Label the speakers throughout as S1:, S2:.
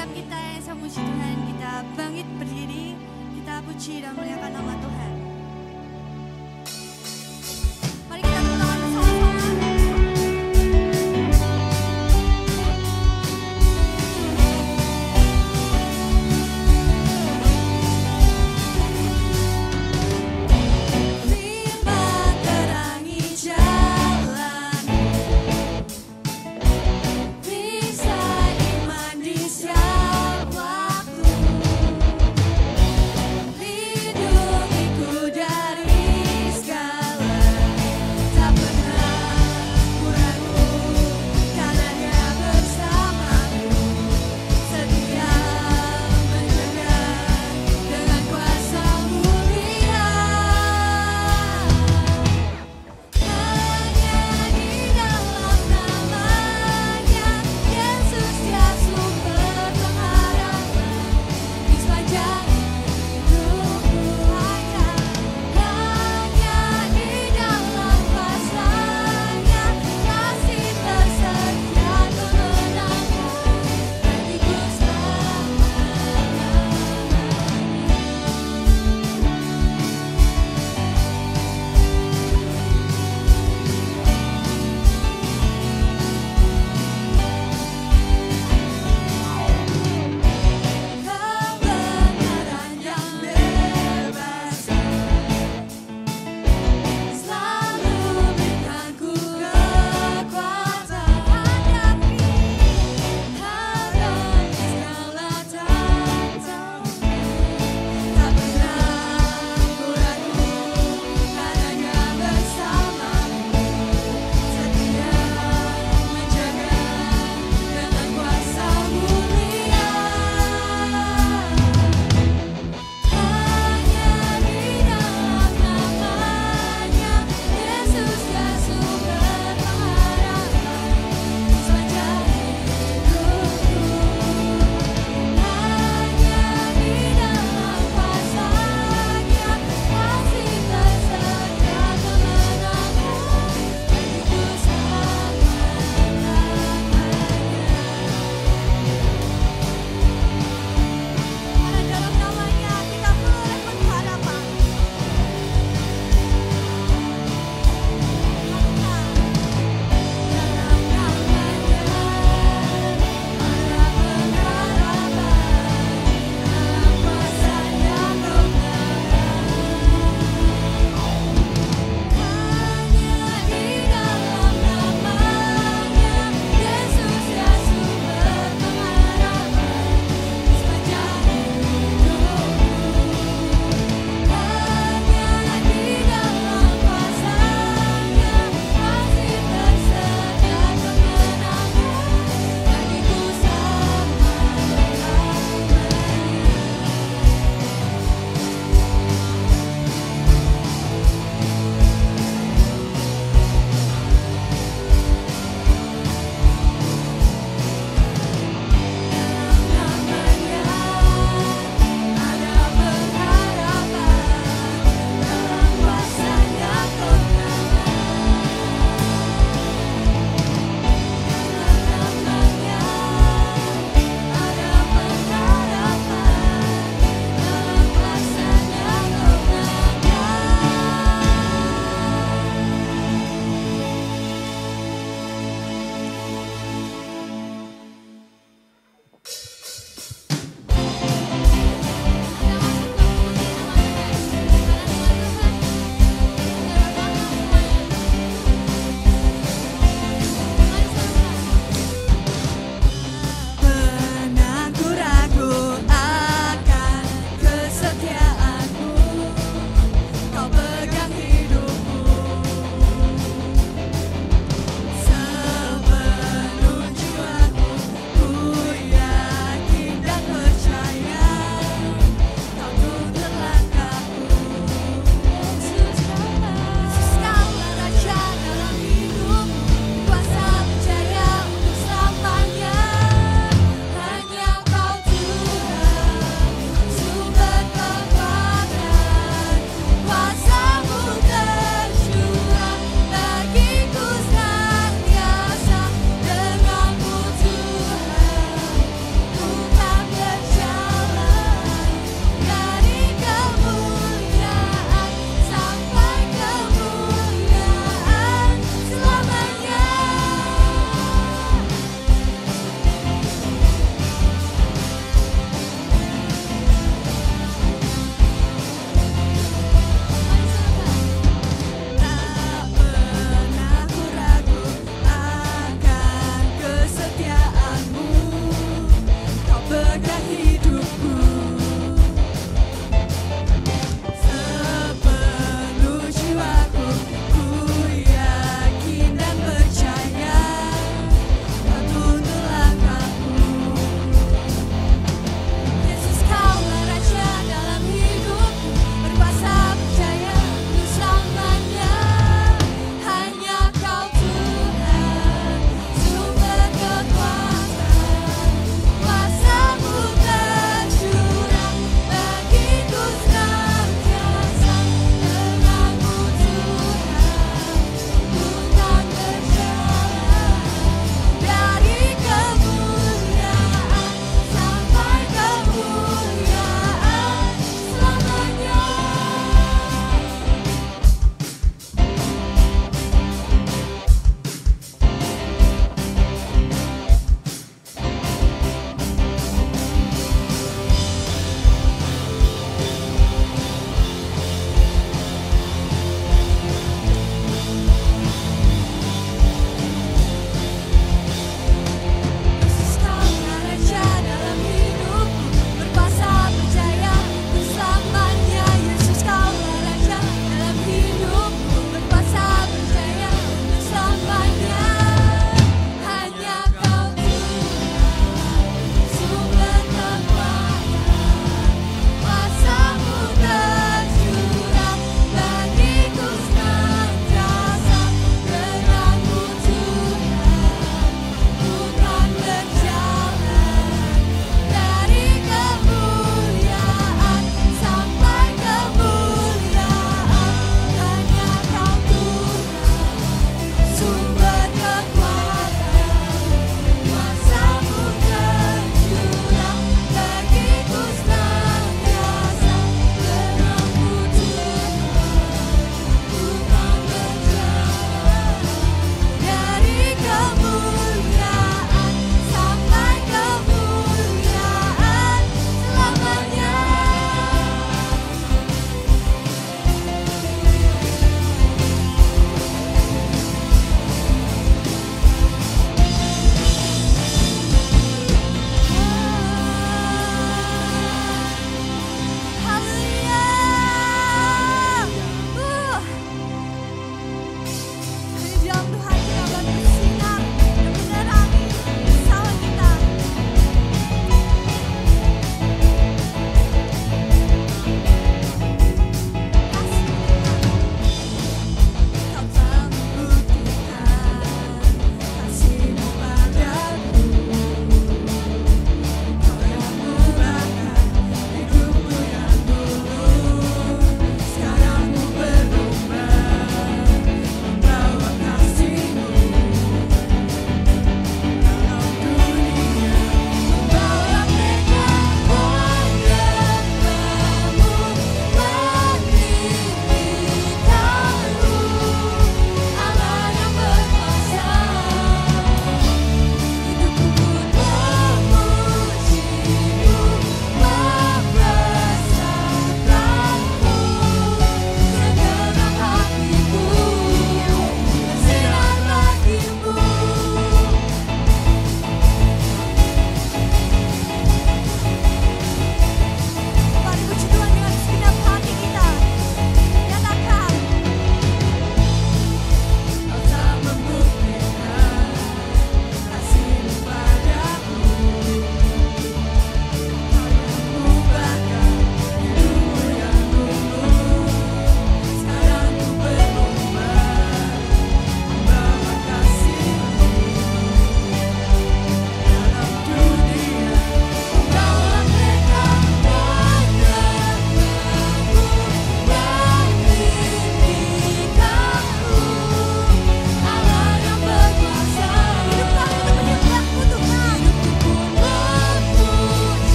S1: setiap kita yang sama puji Tuhan, kita bangkit berdiri, kita puji dan muliakan nama Tuhan. Mari kita tepuk tangan bersama-sama. Firman terangi jalan, bisa iman di setiap waktu, lindungiku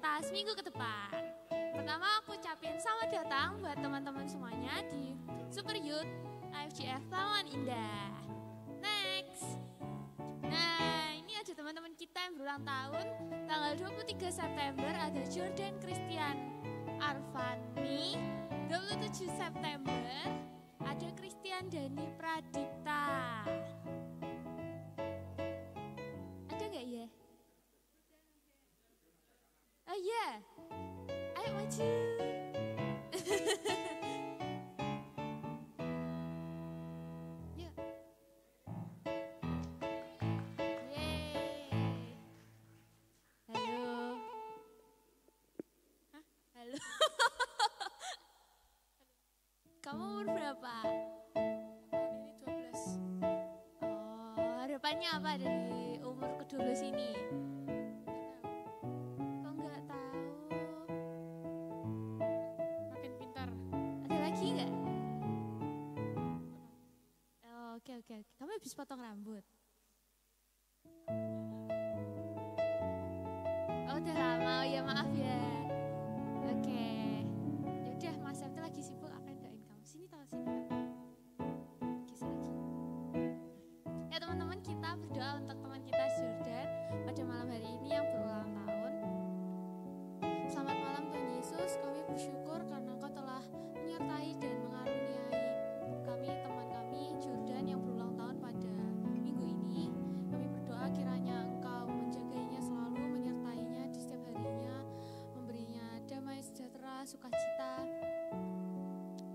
S2: aktivitas minggu ke depan. Pertama aku ucapin selamat datang buat teman-teman semuanya di Super Youth AFGF Taman Indah. Next. Nah, ini ada teman-teman kita yang berulang tahun. Tanggal 23 September ada Jordan Christian Arfani. 27 September ada Christian Dani Pradipta. Ada nggak ya? Oh iya, ayo maju. Yuk. Yeay. Halo. Hah? Halo. Kamu umur berapa?
S3: Ini 12.
S2: Oh, harapannya apa dari umur ke-12 ini? Kok nggak tahu?
S3: Makin pintar.
S2: Ada lagi nggak? Oh, oke. Kamu habis potong rambut? Oh, udah lama. Oh ya, maaf ya. Oke. Ya udah, Mas Septi lagi sibuk, akan doain kamu. Sini tahu sini. Geser lagi. Ya teman-teman, kita berdoa untuk teman kita Jordan pada malam hari ini yang berulang tahun. Selamat malam Tuhan Yesus, kami bersyukur karena Engkau telah menyertai dan mengaruniai kami, teman kami Jordan yang berulang tahun pada minggu ini. Kami berdoa kiranya Engkau menjaganya selalu, menyertainya di setiap harinya, memberinya damai, sejahtera, sukacita,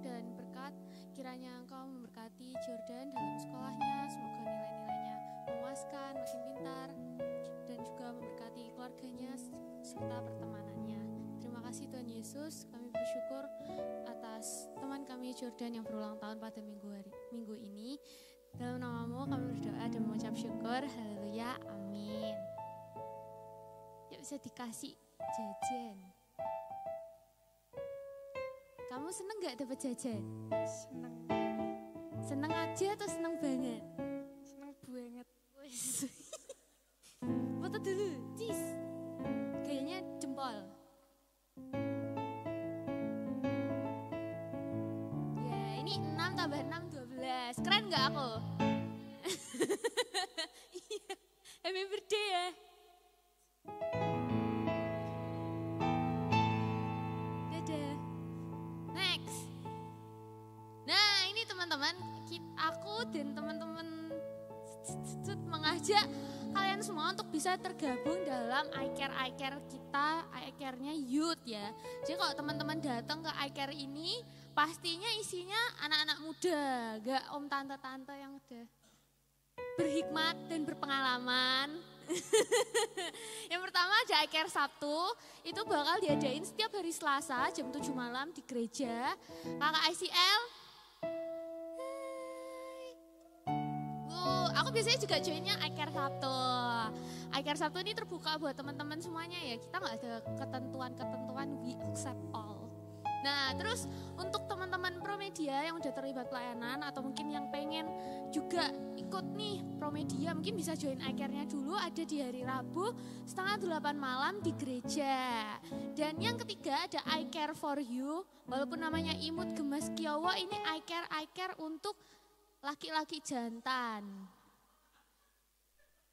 S2: dan berkat. Kiranya Engkau memberkati Jordan dalam sekolahnya, semoga nilai-nilainya memuaskan, makin pintar, dan juga memberkati keluarganya serta pertemanannya. Terima kasih Tuhan Yesus, kami bersyukur atas teman kami Jordan yang berulang tahun pada minggu ini. Dalam namamu kami berdoa dan mengucap syukur, haleluya, amin. Yuk, bisa dikasih jajan. Kamu seneng gak dapat jajan?
S3: Seneng.
S2: Seneng aja atau seneng banget?
S3: Seneng banget.
S2: Wes. Foto dulu, cheese. Gayanya jempol. Ya, ini 6 tambah 6, 12. Keren gak aku? Iya, happy birthday ya. Dadah. Next. Nah, ini teman-teman, aku dan teman-teman mengajak kalian semua untuk bisa tergabung dalam iCare kita, iCare-nya youth ya. Jadi kalau teman-teman datang ke iCare ini, pastinya isinya anak-anak muda, gak om tante-tante yang udah berhikmat dan berpengalaman. Yang pertama ada iCare Sabtu, itu bakal diadain setiap hari Selasa jam 7 malam di gereja. Kakak ICL, aku biasanya juga joinnya iCare Sabtu. iCare Sabtu ini terbuka buat teman-teman semuanya ya. Kita nggak ada ketentuan, we accept all. Nah, terus untuk teman-teman Promedia yang udah terlibat pelayanan atau mungkin yang pengen juga ikut nih Promedia, mungkin bisa join iCare-nya dulu, ada di hari Rabu 7:30 malam di gereja. Dan yang ketiga ada iCare for You, walaupun namanya Imut Gemas Kiowo, ini iCare untuk laki-laki jantan.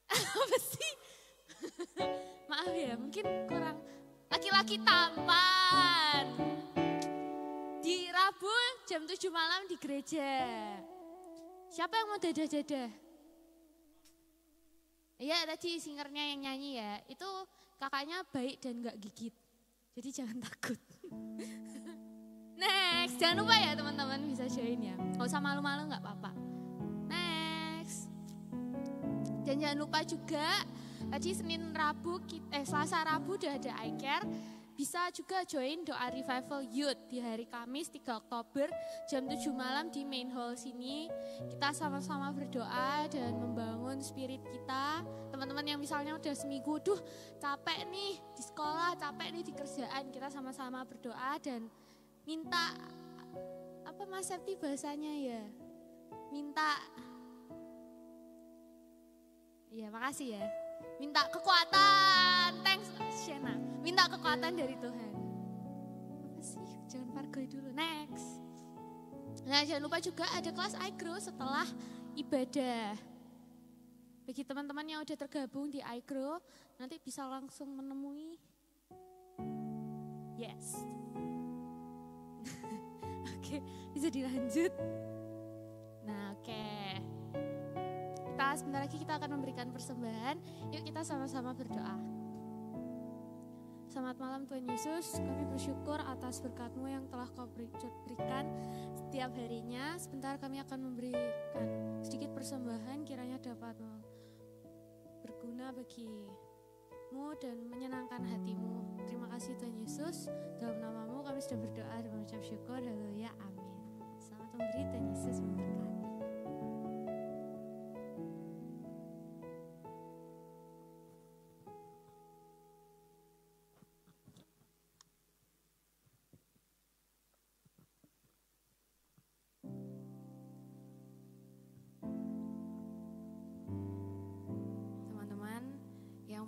S2: Apa sih? Maaf ya, mungkin kurang. Laki-laki tampan. Di Rabu jam 7 malam di gereja. Siapa yang mau dadah-dadah? Iya, tadi singernya yang nyanyi ya. Itu kakaknya baik dan gak gigit. Jadi jangan takut. Next, jangan lupa ya teman-teman bisa join ya. Gak usah malu-malu, gak apa-apa. Next. Dan jangan lupa juga tadi Selasa Rabu udah ada iCare. Bisa juga join doa Revival Youth di hari Kamis 3 Oktober jam 7 malam di main hall sini. Kita sama-sama berdoa dan membangun spirit kita. Teman-teman yang misalnya udah seminggu, capek nih di sekolah, capek nih di kerjaan. Kita sama-sama berdoa dan minta, apa Mas Septi bahasanya ya? Makasih ya. Minta kekuatan, thanks Shena. minta kekuatan dari Tuhan. Apa sih? Jangan pargoi dulu. Next. Nah, jangan lupa juga ada kelas iGrow setelah ibadah. Bagi teman-teman yang udah tergabung di iGrow, nanti bisa langsung menemui. Yes. Oke, bisa dilanjut. Nah, oke. Sebentar lagi kita akan memberikan persembahan. Yuk kita sama-sama berdoa. Selamat malam Tuhan Yesus, kami bersyukur atas berkat-Mu yang telah Kau berikan setiap harinya. Sebentar kami akan memberikan sedikit persembahan, kiranya dapat berguna bagi-Mu dan menyenangkan hati-Mu. Terima kasih Tuhan Yesus, dalam nama-Mu kami sudah berdoa dan mengucap syukur. Haleluya, amin. Selamat memberi, Tuhan Yesus memberkati.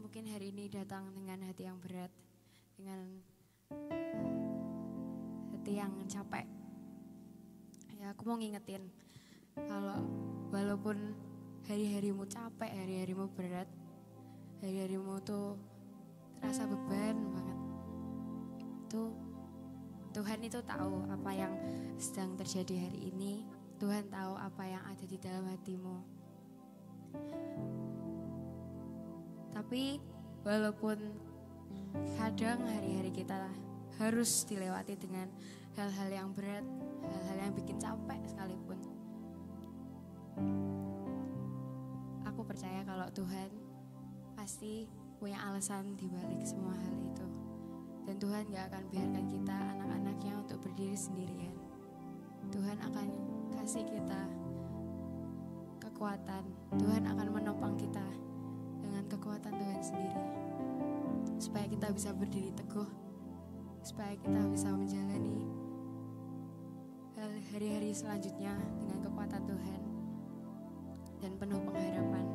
S4: Mungkin hari ini datang dengan hati yang berat, dengan hati yang capek. Ya, aku mau ngingetin kalau walaupun hari-harimu capek, hari-harimu berat, hari-harimu tuh terasa beban banget, Tuhan itu tahu apa yang sedang terjadi hari ini. Tuhan tahu apa yang ada di dalam hatimu. Tapi walaupun kadang hari-hari kita harus dilewati dengan hal-hal yang berat, hal-hal yang bikin capek sekalipun, aku percaya kalau Tuhan pasti punya alasan dibalik semua hal itu. Dan Tuhan gak akan biarkan kita anak-anaknya untuk berdiri sendirian. Tuhan akan kasih kita kekuatan. Tuhan akan menopang kita dengan kekuatan Tuhan sendiri, supaya kita bisa berdiri teguh, supaya kita bisa menjalani hari-hari selanjutnya dengan kekuatan Tuhan dan penuh pengharapan.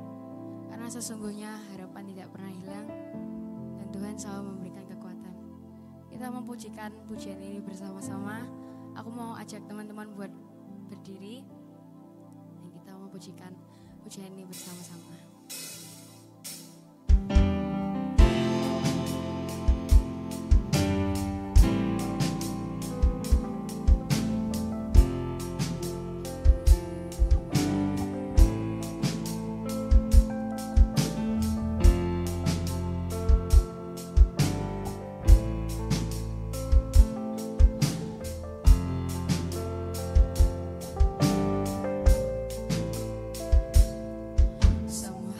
S4: Karena sesungguhnya harapan tidak pernah hilang dan Tuhan selalu memberikan kekuatan. Kita mempujikan pujian ini bersama-sama. Aku mau ajak teman-teman buat berdiri dan kita mempujikan pujian ini bersama-sama.
S5: Semua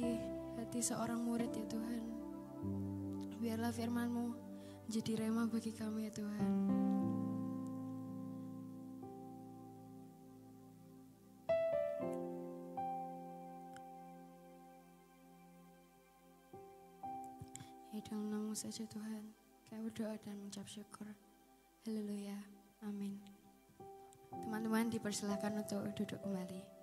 S4: bagi hati seorang murid ya Tuhan. Biarlah firman-Mu menjadi rema bagi kami ya Tuhan. Ya dalam nama-Mu saja Tuhan, kami berdoa dan mengucap syukur. Haleluya, amin. Teman-teman dipersilahkan untuk duduk kembali.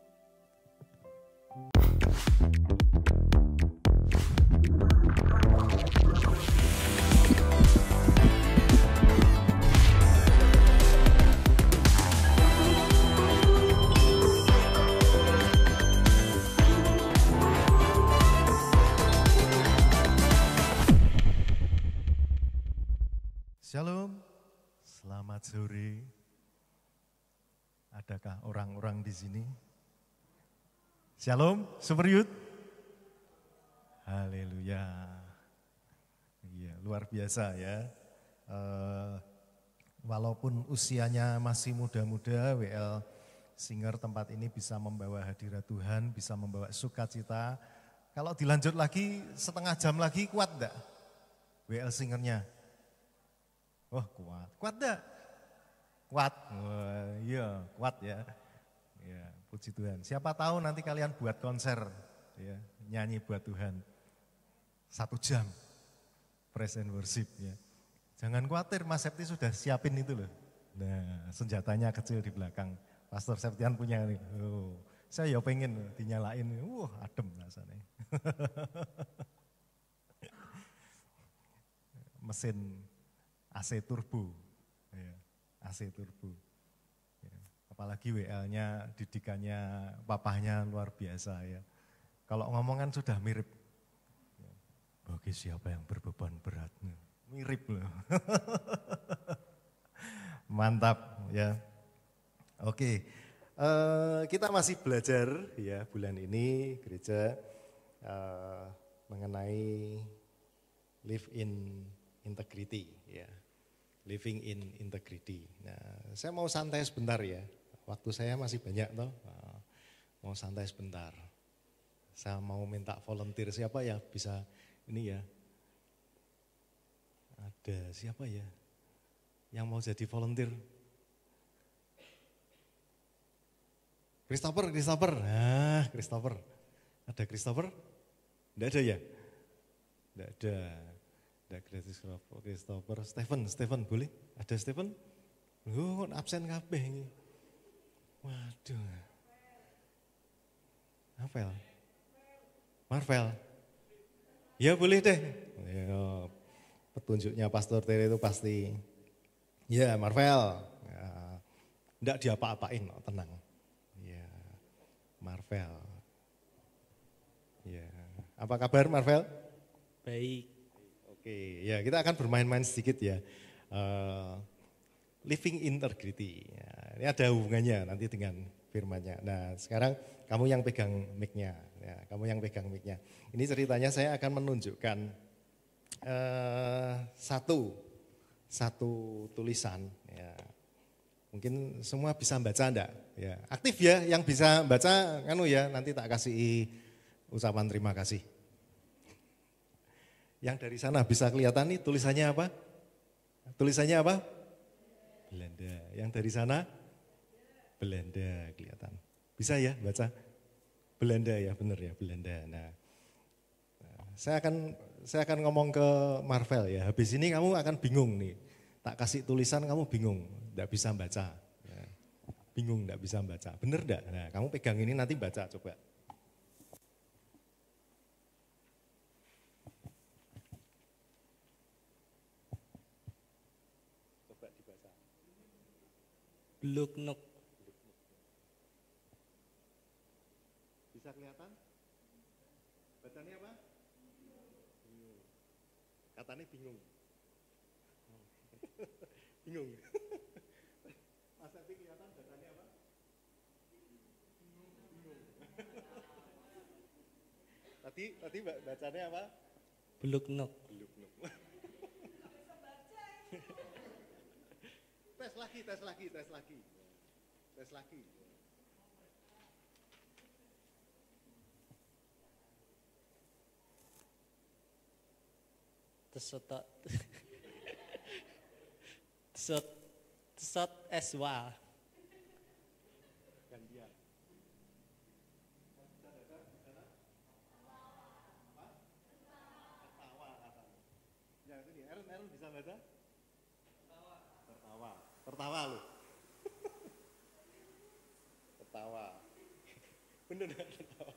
S5: Shalom, selamat sore. Adakah orang-orang di sini? Shalom, Super Youth. Haleluya. Iya, luar biasa ya. Walaupun usianya masih muda-muda, WL Singer tempat ini bisa membawa hadirat Tuhan, bisa membawa sukacita. Kalau dilanjut lagi, setengah jam lagi kuat enggak? WL Singernya? Oh kuat, kuat enggak? Kuat, wah, iya kuat ya. Ya, puji Tuhan. Siapa tahu nanti kalian buat konser, ya, nyanyi buat Tuhan. 1 jam, praise and worship ya. Jangan khawatir, Mas Septi sudah siapin itu loh. Nah, senjatanya kecil di belakang. Pastor Septian punya nih. Oh, saya ya pengen dinyalain, adem rasanya. Mesin AC turbo, ya, AC turbo. Ya. Apalagi WL-nya, didikannya, papahnya luar biasa ya. Kalau ngomongan sudah mirip. Ya. Bagi siapa yang berbeban berat, mirip loh. Mantap ya. Oke, kita masih belajar ya bulan ini gereja mengenai live in integrity ya. Living in integrity. Nah, saya mau santai sebentar ya. Waktu saya masih banyak toh. Mau santai sebentar. Saya mau minta volunteer siapa ya bisa ini ya. Ada siapa ya yang mau jadi volunteer? Christopher. Nah, Christopher. Ada Christopher? Enggak ada ya? Enggak ada. Ada Christopher, Stephen boleh? Ada Stephen? Absen kabeh ini. Waduh. Marvel. Ya boleh deh. Ya, petunjuknya Pastor Tere itu pasti. Ya Marvel. Ya, enggak diapa-apain, tenang. Ya, Marvel. Ya, apa kabar Marvel?
S6: Baik.
S5: Oke, ya kita akan bermain-main sedikit ya. Living integrity. Ya, ini ada hubungannya nanti dengan firman-Nya. Nah, sekarang kamu yang pegang mic-nya. Ya, kamu yang pegang mic-nya. Ini ceritanya saya akan menunjukkan satu tulisan. Ya. Mungkin semua bisa baca enggak? Ya, aktif ya yang bisa baca ya nanti tak kasih ucapan terima kasih. Yang dari sana bisa kelihatan nih tulisannya apa? Tulisannya apa? Belanda. Yang dari sana? Belanda kelihatan. Bisa ya baca? Belanda ya, benar ya, Belanda. Nah, saya akan ngomong ke Marvel ya. Habis ini kamu akan bingung nih. Tak kasih tulisan kamu bingung, enggak bisa baca. Ya. Bingung enggak bisa baca. Bener enggak? Nah, kamu pegang ini nanti baca coba.
S6: Bluknuk.
S5: Bisa kelihatan? Bacanya apa? Bingung. Katanya bingung. Bingung. Mas Epi kelihatan bacanya apa? Bingung. Tadi bacanya apa?
S6: Bluknuk.
S5: Tes lagi.
S6: Tesotot. Tesot eswa.
S5: Gantian. Tertawa katanya. Ya itu dia. Aaron bisa baca? Tertawa. Tertawa lu. Tertawa. Bener enggak tertawa?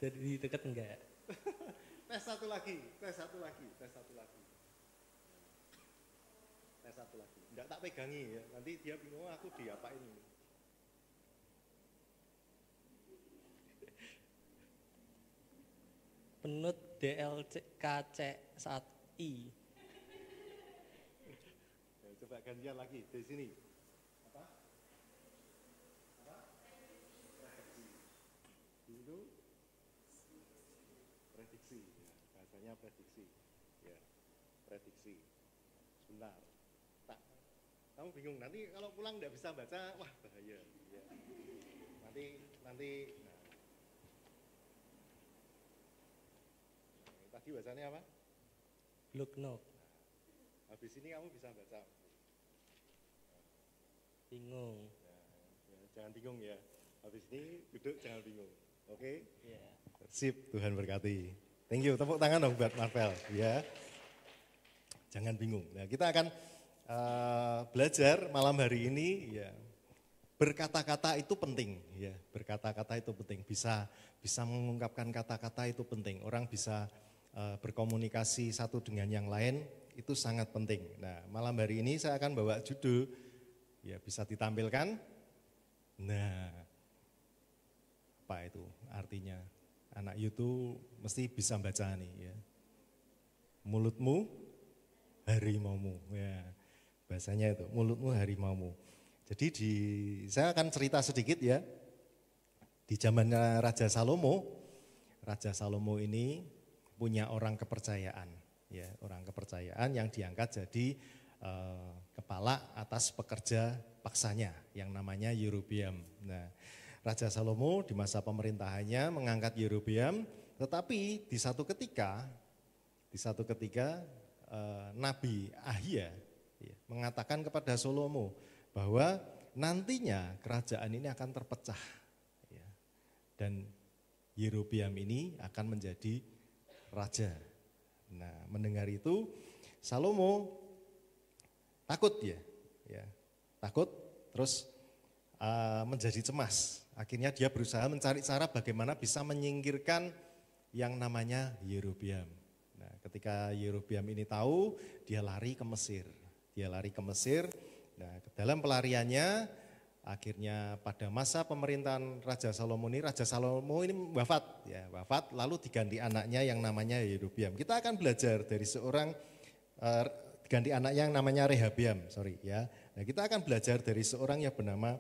S6: Dari dekat enggak?
S5: Tes satu lagi. Tes satu lagi. Enggak tak pegangi ya. Nanti dia bingung aku diapain ini.
S6: Penut DLKC 1I.
S5: Ya, coba gantian lagi dari sini. Apa? Itu prediksi. Ya, bahasanya prediksi. Ya, prediksi. Sebentar. Tak. Kamu bingung nanti kalau pulang nggak bisa baca, wah bahaya. Ya. Nanti. Nah. Tadi bacanya apa?
S6: Bluknok.
S5: Habis ini kamu bisa baca.
S6: Bingung.
S5: Ya, jangan bingung ya. Habis ini duduk jangan bingung. Oke?
S6: Ya.
S5: Sip, Tuhan berkati. Thank you, tepuk tangan dong buat Marvel. Ya. Jangan bingung. Nah, kita akan belajar malam hari ini. Ya, berkata-kata itu penting. Ya, berkata-kata itu penting. Bisa mengungkapkan kata-kata itu penting. Orang bisa berkomunikasi satu dengan yang lain itu sangat penting. Nah, malam hari ini saya akan bawa judul. Ya, bisa ditampilkan. Nah, apa itu artinya? Anak YouTube mesti bisa baca nih ya. Mulutmu harimaumu. Ya, bahasanya itu, mulutmu harimaumu. Jadi saya akan cerita sedikit ya. Di zamannya Raja Salomo ini punya orang kepercayaan, ya, orang kepercayaan yang diangkat jadi kepala atas pekerja paksanya yang namanya Yerobeam. Nah, Raja Salomo di masa pemerintahannya mengangkat Yerobeam, tetapi di satu ketika Nabi Ahia ya, mengatakan kepada Salomo bahwa nantinya kerajaan ini akan terpecah ya, dan Yerobeam ini akan menjadi raja. Nah, mendengar itu Salomo takut ya, takut terus menjadi cemas. Akhirnya dia berusaha mencari cara bagaimana bisa menyingkirkan yang namanya Yerobeam. Nah, ketika Yerobeam ini tahu, dia lari ke Mesir. Nah, dalam pelariannya, akhirnya pada masa pemerintahan Raja Salomo ini wafat, lalu diganti anaknya yang namanya Yerobeam. Kita akan belajar dari seorang diganti anaknya yang namanya Rehabeam, Nah, kita akan belajar dari seorang yang bernama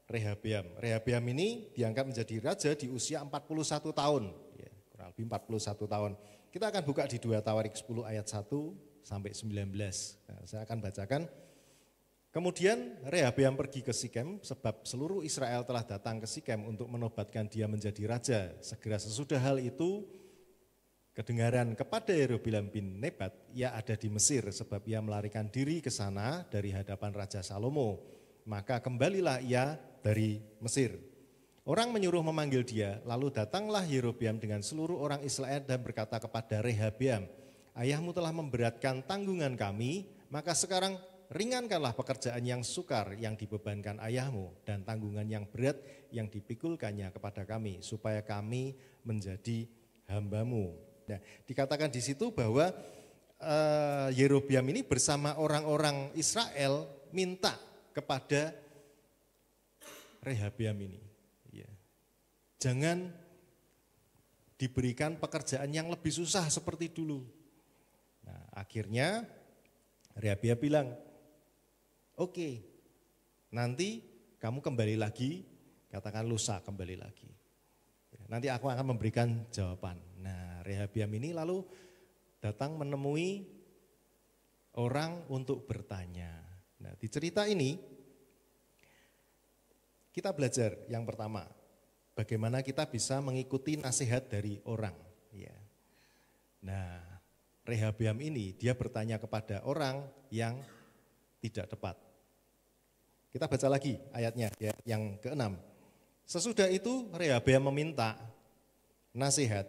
S5: Rehabeam. Rehabeam ini diangkat menjadi raja di usia 41 tahun, ya, kurang lebih 41 tahun. Kita akan buka di 2 Tawarik 10 ayat 1 sampai 19. Nah, saya akan bacakan. Kemudian Rehabeam pergi ke Sikem sebab seluruh Israel telah datang ke Sikem untuk menobatkan dia menjadi raja. Segera sesudah hal itu kedengaran kepada Yerobeam bin Nebat, ia ada di Mesir sebab ia melarikan diri ke sana dari hadapan Raja Salomo. Maka kembalilah ia dari Mesir. Orang menyuruh memanggil dia, lalu datanglah Yerobeam dengan seluruh orang Israel dan berkata kepada Rehabeam, ayahmu telah memberatkan tanggungan kami, maka sekarang ringankanlah pekerjaan yang sukar yang dibebankan ayahmu dan tanggungan yang berat yang dipikulkannya kepada kami, supaya kami menjadi hambamu. Nah, dikatakan di situ bahwa Yerobeam ini bersama orang-orang Israel minta kepada Rehabeam ini, ya, jangan diberikan pekerjaan yang lebih susah seperti dulu. Nah, akhirnya Rehabeam bilang, oke, nanti kamu kembali lagi, katakan lusa kembali lagi. Nanti aku akan memberikan jawaban. Nah, Rehabeam ini lalu datang menemui orang untuk bertanya. Nah, di cerita ini kita belajar yang pertama, bagaimana kita bisa mengikuti nasihat dari orang. Ya. Nah, Rehabeam ini dia bertanya kepada orang yang tidak tepat. Kita baca lagi ayatnya ya, yang ke-6. Sesudah itu Rehabeam meminta nasihat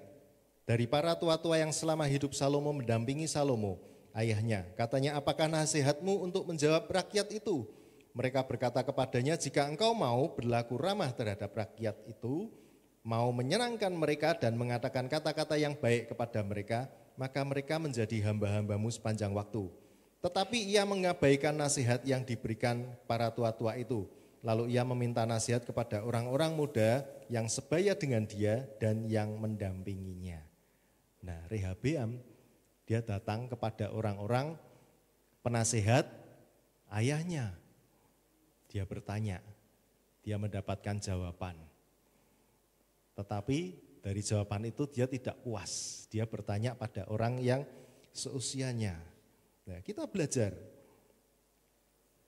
S5: dari para tua-tua yang selama hidup Salomo mendampingi Salomo, ayahnya. Katanya, apakah nasihatmu untuk menjawab rakyat itu? Mereka berkata kepadanya, jika engkau mau berlaku ramah terhadap rakyat itu, mau menyenangkan mereka dan mengatakan kata-kata yang baik kepada mereka, maka mereka menjadi hamba-hambamu sepanjang waktu. Tetapi ia mengabaikan nasihat yang diberikan para tua-tua itu. Lalu ia meminta nasihat kepada orang-orang muda yang sebaya dengan dia dan yang mendampinginya. Nah, Rehabeam dia datang kepada orang-orang penasehat ayahnya. Dia bertanya, dia mendapatkan jawaban. Tetapi dari jawaban itu dia tidak puas. Dia bertanya pada orang yang seusianya. Nah, kita belajar.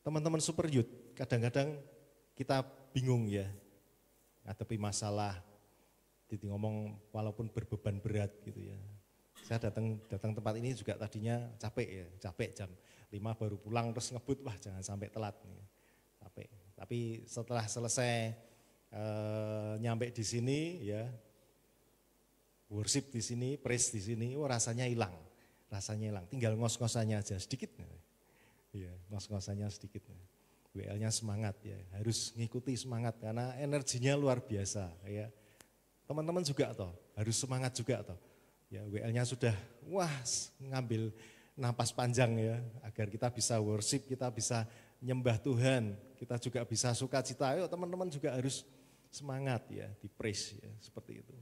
S5: Teman-teman Super Youth, kadang-kadang kita bingung ya, ngadepi masalah, jadi ngomong walaupun berbeban berat gitu ya. Saya datang tempat ini juga tadinya capek jam 5 baru pulang terus ngebut, wah jangan sampai telat nih. Capek. Tapi setelah selesai nyampe di sini ya, worship di sini, praise di sini, rasanya hilang. Tinggal ngos-ngosannya aja sedikit. Ya, ngos-ngosannya sedikit. WL-nya semangat ya, harus ngikuti semangat karena energinya luar biasa ya. Teman-teman juga harus semangat juga Ya, WL-nya sudah ngambil napas panjang ya, agar kita bisa worship, kita bisa nyembah Tuhan, kita juga bisa sukacita. Ayo teman-teman juga harus semangat ya, di praise ya, seperti itu.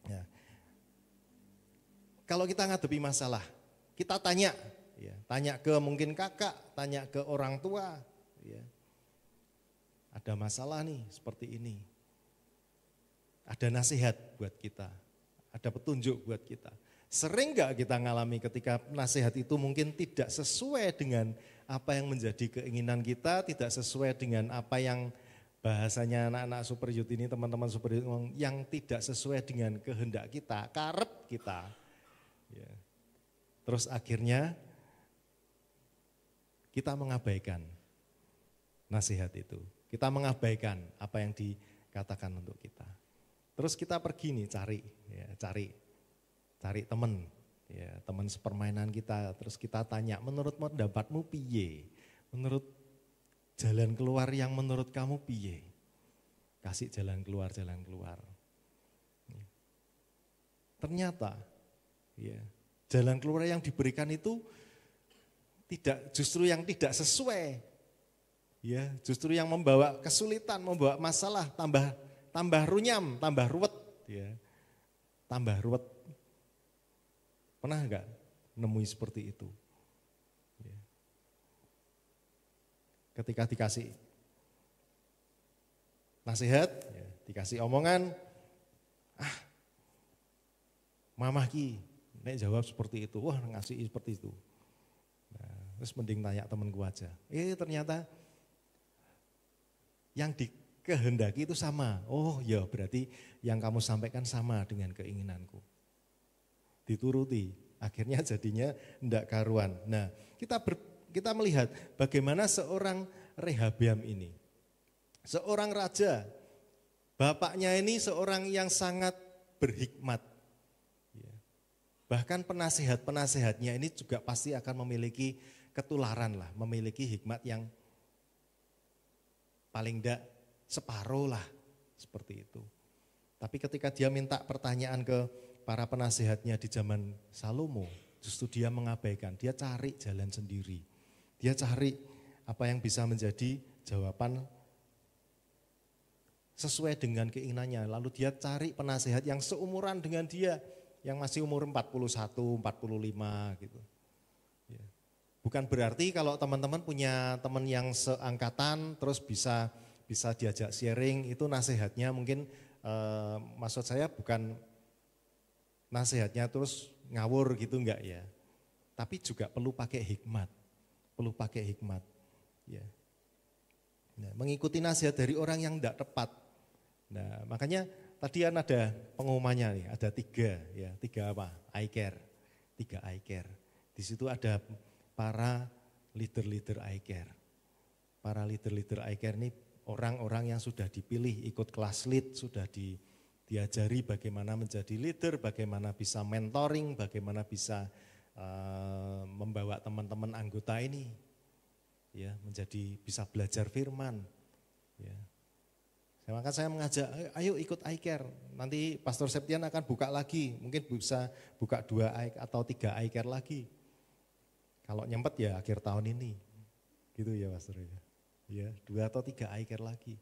S5: Ya. Kalau kita ngadepi masalah, kita tanya ke mungkin kakak, tanya ke orang tua, ya. Ada masalah nih seperti ini. Ada nasihat buat kita, ada petunjuk buat kita. Sering gak kita ngalami ketika nasihat itu mungkin tidak sesuai dengan apa yang menjadi keinginan kita, tidak sesuai dengan apa yang bahasanya anak-anak Super Youth ini, teman-teman Super Youth yang tidak sesuai dengan kehendak kita, karep kita. Ya. Terus akhirnya kita mengabaikan nasihat itu. Kita mengabaikan apa yang dikatakan untuk kita. Terus kita pergi nih cari teman, ya, teman sepermainan kita. Terus kita tanya, menurut pendapatmu piye? Menurut jalan keluar yang menurut kamu piye? Kasih jalan keluar. Ternyata ya, jalan keluar yang diberikan itu justru yang tidak sesuai. Ya, justru yang membawa kesulitan, membawa masalah, tambah runyam, tambah ruwet, ya. Tambah ruwet. Pernah enggak nemui seperti itu? Ya. Ketika dikasih nasihat, ya, dikasih omongan, mamah ki, nek jawab seperti itu, wah ngasih seperti itu. Nah, terus mending tanya temanku aja. Ternyata yang dikehendaki itu sama. Oh ya, berarti yang kamu sampaikan sama dengan keinginanku. Dituruti, akhirnya jadinya ndak karuan. Nah, kita melihat bagaimana seorang Rehabeam ini, seorang raja, bapaknya ini seorang yang sangat berhikmat. Bahkan penasihat-penasihatnya ini juga pasti akan memiliki ketularan lah, memiliki hikmat yang paling tidak separuh lah, seperti itu. Tapi ketika dia minta pertanyaan ke para penasihatnya di zaman Salomo, justru dia mengabaikan, dia cari jalan sendiri. Dia cari apa yang bisa menjadi jawaban sesuai dengan keinginannya. Lalu dia cari penasihat yang seumuran dengan dia, yang masih umur 41, 45 gitu. Bukan berarti kalau teman-teman punya teman yang seangkatan terus bisa diajak sharing, itu nasihatnya mungkin maksud saya bukan nasihatnya terus ngawur gitu enggak ya. Tapi juga perlu pakai hikmat. Ya. Nah, mengikuti nasihat dari orang yang enggak tepat. Nah, makanya tadi kan ada pengumumannya nih, ada 3 apa? I care. 3 iCare. Di situ ada para leader-leader iCare. Para leader-leader iCare ini orang-orang yang sudah dipilih ikut kelas lead, sudah diajari bagaimana menjadi leader, bagaimana bisa mentoring, bagaimana bisa membawa teman-teman anggota ini ya menjadi bisa belajar firman ya. Maka saya mengajak, ayo ikut iCare. Nanti Pastor Septian akan buka lagi, mungkin bisa buka 2 atau 3 iCare lagi. Kalau nyempet ya akhir tahun ini, gitu ya Pastor ya. Ya 2 atau 3 iCare lagi.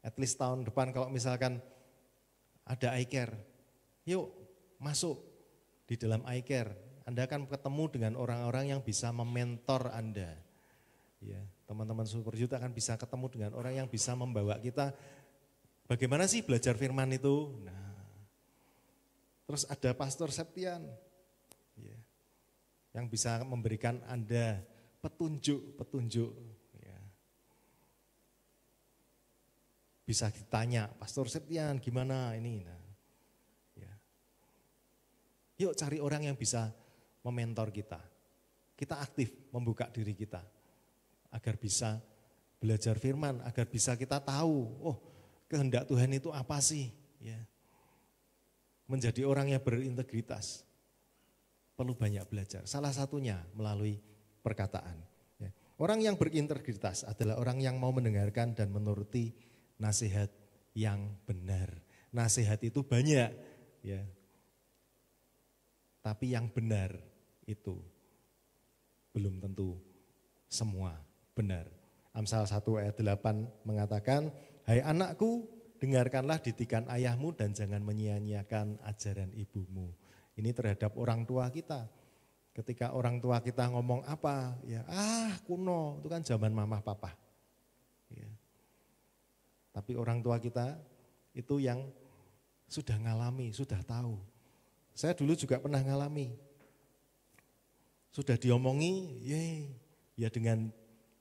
S5: At least tahun depan kalau misalkan ada iCare, yuk masuk di dalam iCare. Anda akan ketemu dengan orang-orang yang bisa mementor Anda. Ya, teman-teman Super Youth akan bisa ketemu dengan orang yang bisa membawa kita bagaimana sih belajar firman itu. Nah, terus ada Pastor Septian ya, yang bisa memberikan Anda petunjuk. Ya. Bisa ditanya, Pastor Septian gimana ini? Nah, ya. Yuk cari orang yang bisa mementor kita. Kita aktif membuka diri kita. Agar bisa belajar firman, agar bisa kita tahu, oh kehendak Tuhan itu apa sih? Ya. Menjadi orang yang berintegritas, perlu banyak belajar. Salah satunya melalui perkataan. Ya. Orang yang berintegritas adalah orang yang mau mendengarkan dan menuruti nasihat yang benar. Nasihat itu banyak, ya. Tapi yang benar itu belum tentu semua benar. Amsal 1 ayat 8 mengatakan, hai anakku, dengarkanlah didikan ayahmu dan jangan menyia-nyiakan ajaran ibumu. Ini terhadap orang tua kita. Ketika orang tua kita ngomong apa, ya kuno, itu kan zaman mama papa. Ya. Tapi orang tua kita itu yang sudah ngalami, sudah tahu. Saya dulu juga pernah ngalami. Sudah diomongi, ya dengan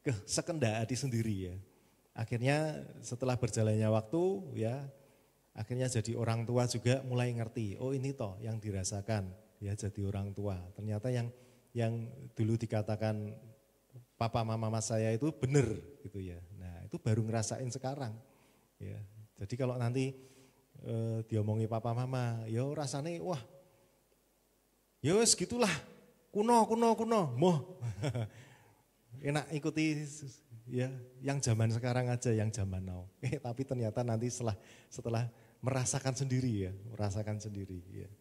S5: sekendak hati sendiri ya. Akhirnya setelah berjalannya waktu ya, akhirnya jadi orang tua juga mulai ngerti. Oh ini toh yang dirasakan ya jadi orang tua. Ternyata yang dulu dikatakan papa mama saya itu benar gitu ya. Nah itu baru ngerasain sekarang. Ya. Jadi kalau nanti diomongi papa mama, yo rasanya wah, yo segitulah kuno, moh. Enak ikuti ya yang zaman sekarang aja, yang zaman now. Tapi ternyata nanti setelah merasakan sendiri ya,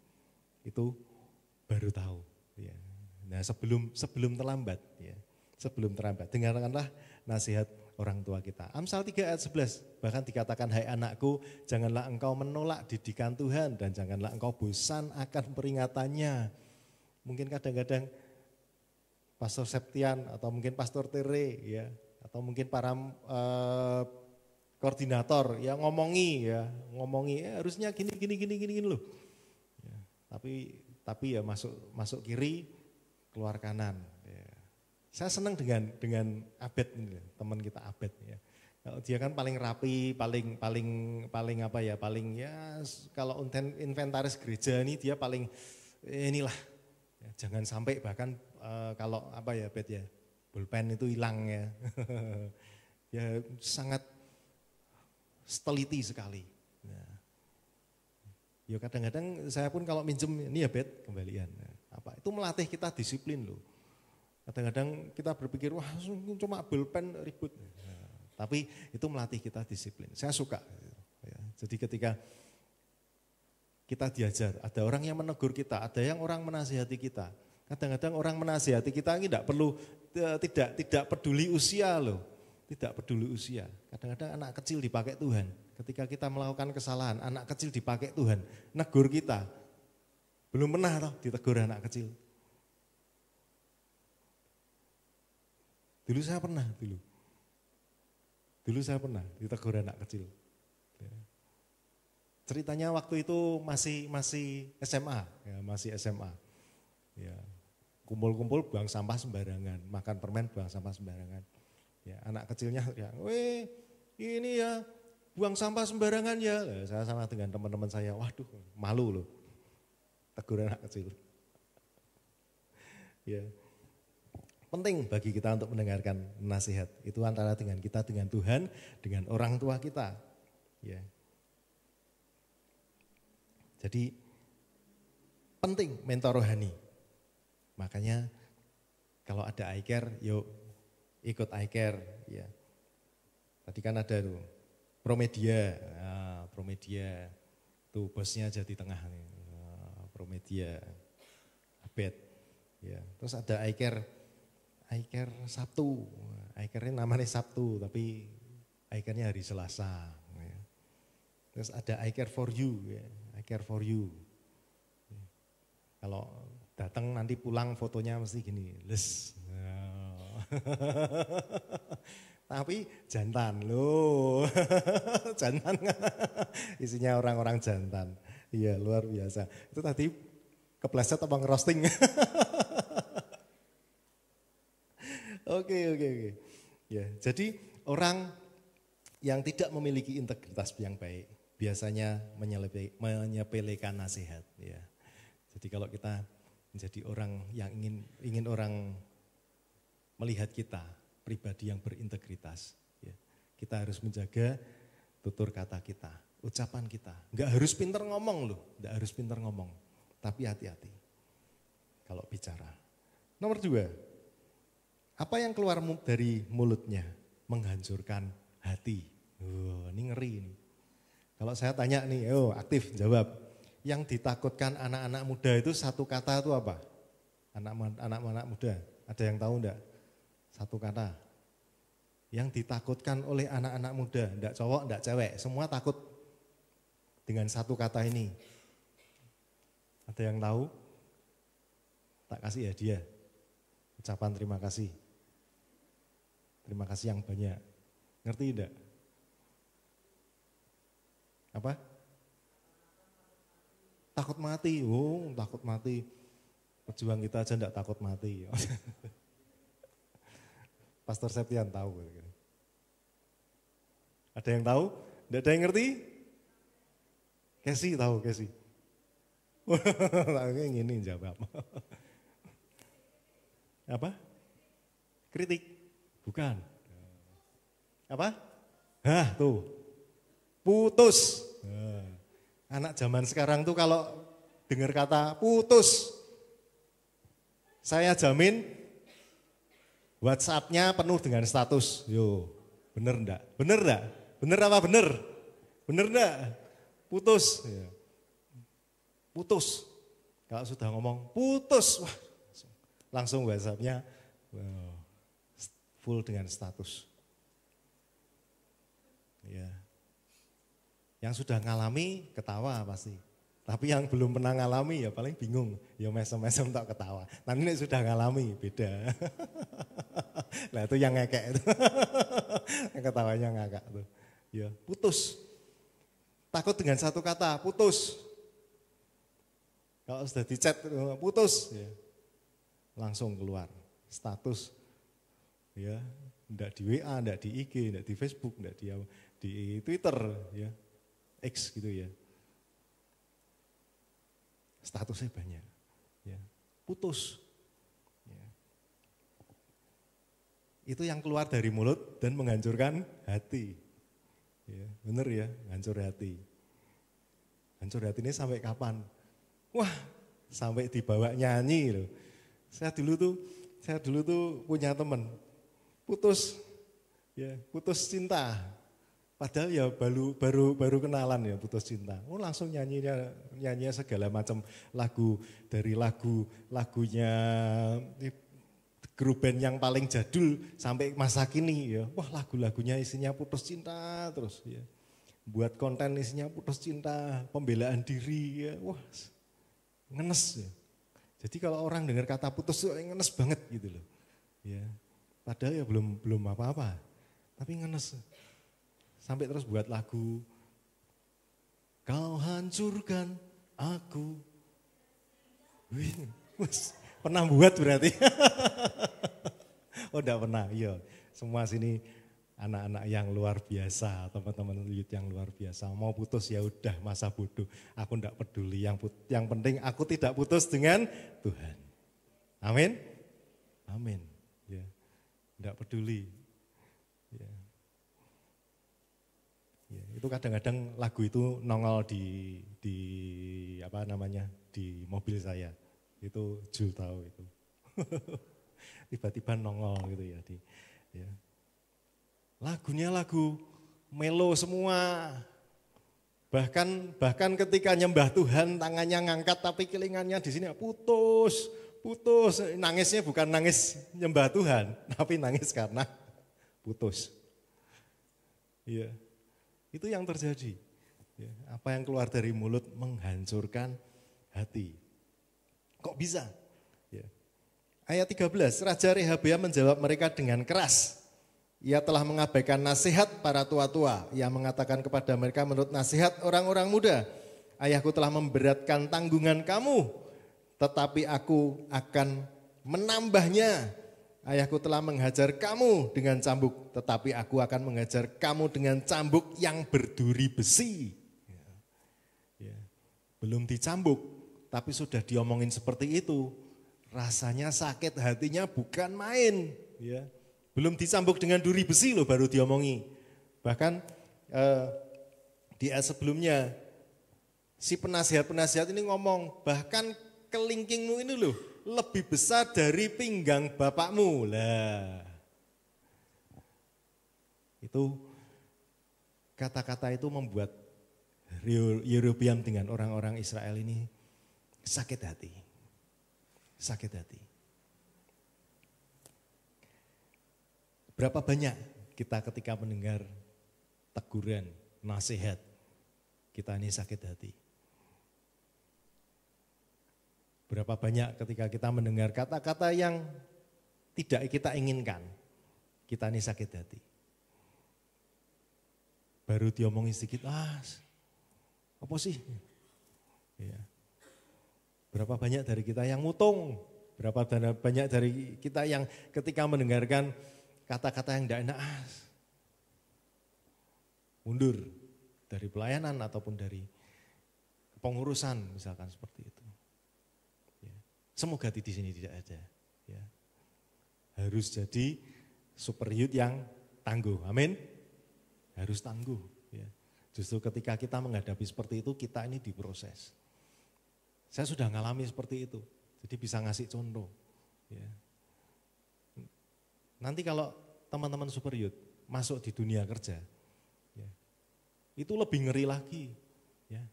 S5: itu baru tahu. Ya. Nah sebelum terlambat ya, dengarkanlah nasihat orang tua kita. Amsal 3 ayat 11 bahkan dikatakan, hai anakku, janganlah engkau menolak didikan Tuhan dan janganlah engkau bosan akan peringatannya. Mungkin kadang-kadang Pastor Septian atau mungkin Pastor Tere ya, atau mungkin para koordinator yang ngomongi harusnya gini loh. Ya, tapi ya masuk kiri keluar kanan. Ya. Saya senang dengan Abed ini, teman kita Abed ya. Kalau dia kan paling rapi, paling apa ya, paling ya kalau inventaris gereja ini dia paling inilah. Ya, jangan sampai bahkan kalau apa ya Bet ya, pulpen itu hilang ya. Ya sangat teliti sekali. Nah, ya kadang-kadang saya pun kalau minjem ini ya Bet kembalian. Apa itu melatih kita disiplin loh. Kadang-kadang kita berpikir wah cuma pulpen ribut. Nah, tapi itu melatih kita disiplin. Saya suka. Ya. Jadi ketika kita diajar, ada orang yang menegur kita, ada yang orang menasihati kita. Kadang-kadang orang menasihati kita ini tidak peduli usia loh, tidak peduli usia. Kadang-kadang anak kecil dipakai Tuhan. Ketika kita melakukan kesalahan, anak kecil dipakai Tuhan, negur kita. Belum pernah toh ditegur anak kecil. Dulu saya pernah ditegur anak kecil. Ceritanya waktu itu masih SMA, ya, masih SMA. Ya, kumpul-kumpul buang sampah sembarangan, makan permen buang sampah sembarangan. Ya, anak kecilnya ya, "Weh, ini ya buang sampah sembarangan ya." Saya sama dengan teman-teman saya, waduh, malu loh. Tegur anak kecil. Ya. Penting bagi kita untuk mendengarkan nasihat. Itu antara dengan kita dengan Tuhan, dengan orang tua kita. Ya. Jadi penting mentor rohani. Makanya kalau ada iCare, yuk ikut iCare. Ya. Tadi kan ada tuh Promedia, Promedia. Tuh bosnya aja di tengah nih. Promedia, Abed. Ya. Terus ada iCare Sabtu. iCare-nya namanya Sabtu, tapi iCare-nya hari Selasa. Ya. Terus ada iCare for you, ya. iCare for you. Ya. Kalau datang nanti pulang fotonya mesti gini, les. Tapi jantan loh, jantan, isinya orang-orang jantan. Iya luar biasa. Itu tadi kepleset apa ngerosting? Oke. Ya, jadi orang yang tidak memiliki integritas yang baik biasanya menyepelekan nasihat. Ya. Jadi kalau kita menjadi orang yang ingin orang melihat kita pribadi yang berintegritas, ya, kita harus menjaga tutur kata kita, ucapan kita. Enggak harus pintar ngomong loh, enggak harus pintar ngomong, tapi hati-hati kalau bicara. Nomor 2. Apa yang keluar dari mulutnya menghancurkan hati. Ini ngeri ini. Kalau saya tanya nih, aktif jawab. Yang ditakutkan anak-anak muda itu satu kata itu apa? Anak-anak muda, ada yang tahu enggak? Satu kata. Yang ditakutkan oleh anak-anak muda, enggak cowok, enggak cewek, semua takut dengan satu kata ini. Ada yang tahu? Tak kasih hadiah. Ucapan terima kasih. Terima kasih yang banyak. Ngerti enggak? Apa? Takut mati. Takut mati. Pejuang kita aja enggak takut mati. Pastor Septian tahu. Ada yang tahu? Enggak ada yang ngerti? Kesi tahu, Kesi. Ini jawab. Apa? Kritik. Bukan. Apa? Tuh. Putus. Anak zaman sekarang tuh kalau dengar kata putus, saya jamin WhatsApp-nya penuh dengan status. Bener enggak? Bener enggak? Bener apa bener? Bener enggak? Putus. Putus. Kalau sudah ngomong putus, wah, langsung WhatsApp-nya full dengan status. Ya. Yang sudah ngalami ketawa pasti. Tapi yang belum pernah ngalami ya paling bingung. Ya mesem-mesem tak ketawa. Nanti sudah ngalami beda. Nah itu yang ngekek itu. Yang ketawanya ngakak tuh. Ya, putus. Takut dengan satu kata, putus. Kalau sudah di chat putus, ya. Langsung keluar status. Ya, enggak di WA, enggak di IG, enggak di Facebook, enggak di Twitter, ya. X gitu ya. Statusnya banyak. Ya. Putus. Ya. Itu yang keluar dari mulut dan menghancurkan hati. Ya, benar ya, hancur hati. Hancur hati ini sampai kapan? Wah, sampai dibawa nyanyi loh. Saya dulu tuh punya teman putus cinta. Padahal ya baru kenalan ya putus cinta. Langsung nyanyinya segala macam lagu dari lagunya grup band yang paling jadul sampai masa kini ya. Wah, lagu-lagunya isinya putus cinta terus ya. Buat konten isinya putus cinta, pembelaan diri ya. Wah, ngenes ya. Jadi kalau orang dengar kata putus itu ngenes banget gitu loh. Ya. Padahal ya belum apa-apa, tapi ngenes. Sampai terus buat lagu, kau hancurkan aku. Wih, pernah buat berarti? Oh enggak pernah, iya. Semua sini anak-anak yang luar biasa, teman-teman youth yang luar biasa. Mau putus ya udah masa bodoh, aku enggak peduli. Yang penting aku tidak putus dengan Tuhan. Amin. Amin. Ya. Enggak peduli. Ya. Ya, itu kadang-kadang lagu itu nongol di apa namanya? Di mobil saya. Itu Jul tahu itu. Tiba-tiba nongol gitu ya ya. Lagunya lagu melo semua. Bahkan ketika nyembah Tuhan tangannya ngangkat tapi kelingannya di sini putus. Nangisnya bukan nangis nyembah Tuhan, tapi nangis karena putus. Iya. Itu yang terjadi. Ya, apa yang keluar dari mulut menghancurkan hati. Kok bisa? Ya. Ayat 13, Raja Rehabeam menjawab mereka dengan keras. Ia telah mengabaikan nasihat para tua-tua. Ia mengatakan kepada mereka menurut nasihat orang-orang muda. Ayahku telah memberatkan tanggungan kamu, tetapi aku akan menambahnya. Ayahku telah menghajar kamu dengan cambuk, tetapi aku akan menghajar kamu dengan cambuk yang berduri besi. Ya. Belum dicambuk, tapi sudah diomongin seperti itu. Rasanya sakit hatinya bukan main. Ya. Belum dicambuk dengan duri besi loh baru diomongi. Bahkan di ayat sebelumnya, si penasihat-penasihat ini ngomong, bahkan kelingkingmu ini loh lebih besar dari pinggang bapakmu. Lah. Itu kata-kata itu membuat Yerobeam dengan orang-orang Israel ini sakit hati. Sakit hati. Berapa banyak kita ketika mendengar teguran, nasihat, kita ini sakit hati. Berapa banyak ketika kita mendengar kata-kata yang tidak kita inginkan, kita ini sakit hati. Baru diomongin sedikit, apa sih? Ya. Berapa banyak dari kita yang mutung, berapa banyak dari kita yang ketika mendengarkan kata-kata yang tidak enak, mundur dari pelayanan ataupun dari pengurusan misalkan seperti itu. Semoga di sini tidak ada. Ya. Harus jadi super youth yang tangguh. Amin. Harus tangguh. Ya. Justru ketika kita menghadapi seperti itu, kita ini diproses. Saya sudah ngalami seperti itu. Jadi bisa ngasih contoh. Ya. Nanti kalau teman-teman super youth masuk di dunia kerja, ya, itu lebih ngeri lagi. Ya.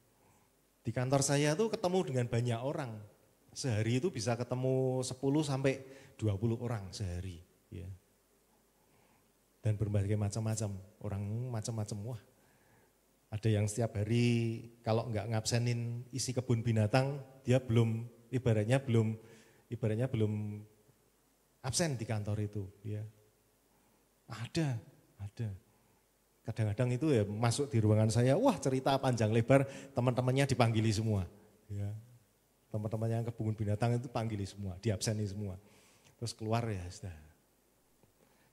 S5: Di kantor saya tuh ketemu dengan banyak orang. Sehari itu bisa ketemu 10 sampai 20 orang sehari. Ya. Dan berbagai macam-macam, orang macam-macam. Wah, ada yang setiap hari kalau enggak ngabsenin isi kebun binatang, dia ibaratnya belum absen di kantor itu. Ya. Ada. Kadang-kadang itu ya masuk di ruangan saya, wah cerita panjang lebar, teman-temannya dipanggili semua. Ya. Teman-teman yang ke kebun binatang itu panggili semua, diabseni semua. Terus keluar ya sudah.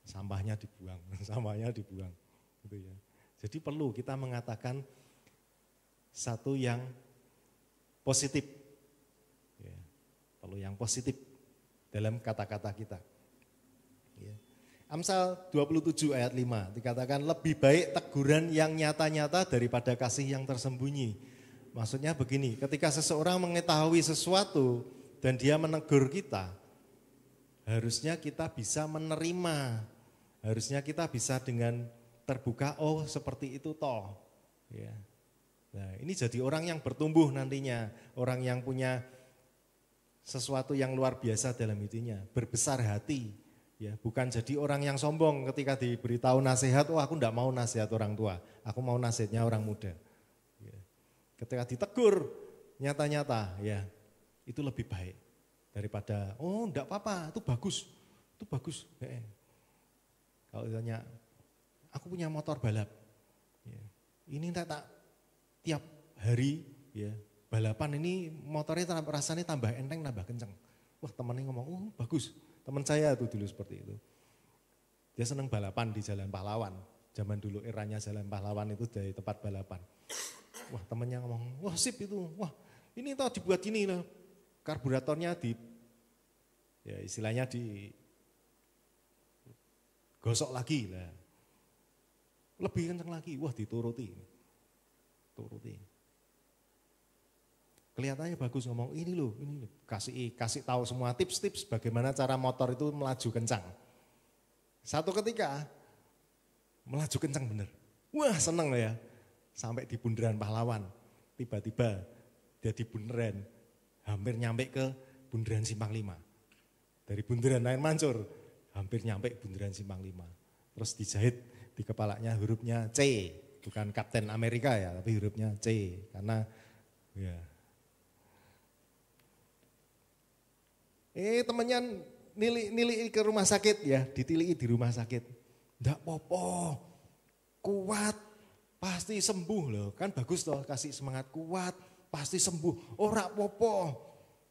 S5: Sampahnya dibuang. Gitu ya. Jadi perlu kita mengatakan satu yang positif. Ya. Perlu yang positif dalam kata-kata kita. Ya. Amsal 27 ayat 5 dikatakan lebih baik teguran yang nyata-nyata daripada kasih yang tersembunyi. Maksudnya begini, ketika seseorang mengetahui sesuatu dan dia menegur kita, harusnya kita bisa menerima, harusnya kita bisa dengan terbuka, oh seperti itu toh. Ya. Nah, ini jadi orang yang bertumbuh nantinya, orang yang punya sesuatu yang luar biasa dalam hidupnya, berbesar hati. Ya, bukan jadi orang yang sombong ketika diberitahu nasihat, oh aku enggak mau nasihat orang tua, aku mau nasihatnya orang muda. Ketika ditegur nyata-nyata, ya itu lebih baik daripada oh enggak apa-apa, itu bagus. Kalau ditanya, aku punya motor balap, ya, ini tak tiap hari ya balapan ini motornya rasanya tambah enteng, tambah kenceng. Wah temannya ngomong, oh bagus, teman saya tuh dulu seperti itu. Dia senang balapan di Jalan Pahlawan, zaman dulu eranya Jalan Pahlawan itu dari tempat balapan. Wah temennya ngomong, wah sip itu, wah ini toh dibuat gini loh, karburatornya ya istilahnya gosok lagi lah. Lebih kencang lagi, wah dituruti. Turuti. Kelihatannya bagus ngomong, ini loh. Kasih tahu semua tips-tips bagaimana cara motor itu melaju kencang. Satu ketika, melaju kencang bener. Wah seneng ya, sampai di Bundaran Pahlawan. Tiba-tiba dia di bundaran, hampir nyampe ke Bundaran Simpang 5. Dari Bundaran Air Mancur, hampir nyampe Bundaran Simpang 5. Terus dijahit di kepalanya hurufnya C, bukan Kapten Amerika ya, tapi hurufnya C. Karena ya. Temannya nilai ke rumah sakit ya, ditilii di rumah sakit. Ndak popo, kuat, pasti sembuh loh. Kan bagus toh kasih semangat, kuat, pasti sembuh. Ora popo,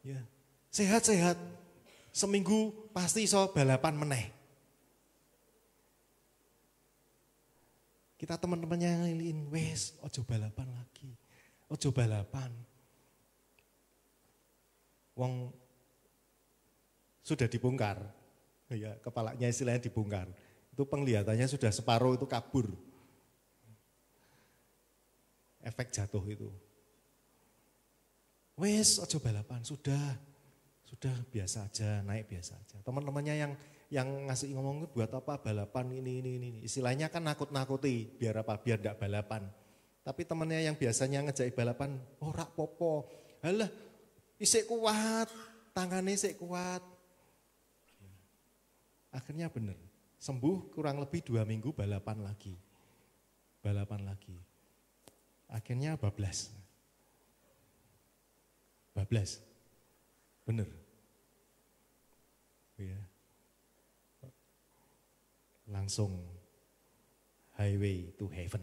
S5: ya sehat-sehat. Seminggu pasti iso balapan meneh. Kita teman-temannya ngeliin, wes ojo balapan lagi, ojo balapan. Wong sudah dibongkar, ya kepalanya istilahnya dibongkar. Itu penglihatannya sudah separuh itu kabur. Efek jatuh itu. Wes ojo balapan, sudah biasa aja, naik biasa aja. Teman-temannya yang ngasih ngomong buat apa balapan ini. Istilahnya kan nakut-nakuti, biar apa? Biar enggak balapan. Tapi temannya yang biasanya ngejak balapan, ora popo. Halah, isik kuat, tangannya isik kuat. Akhirnya benar, sembuh kurang lebih 2 minggu balapan lagi. Akhirnya bablas. Bener. Ya. Langsung highway to heaven.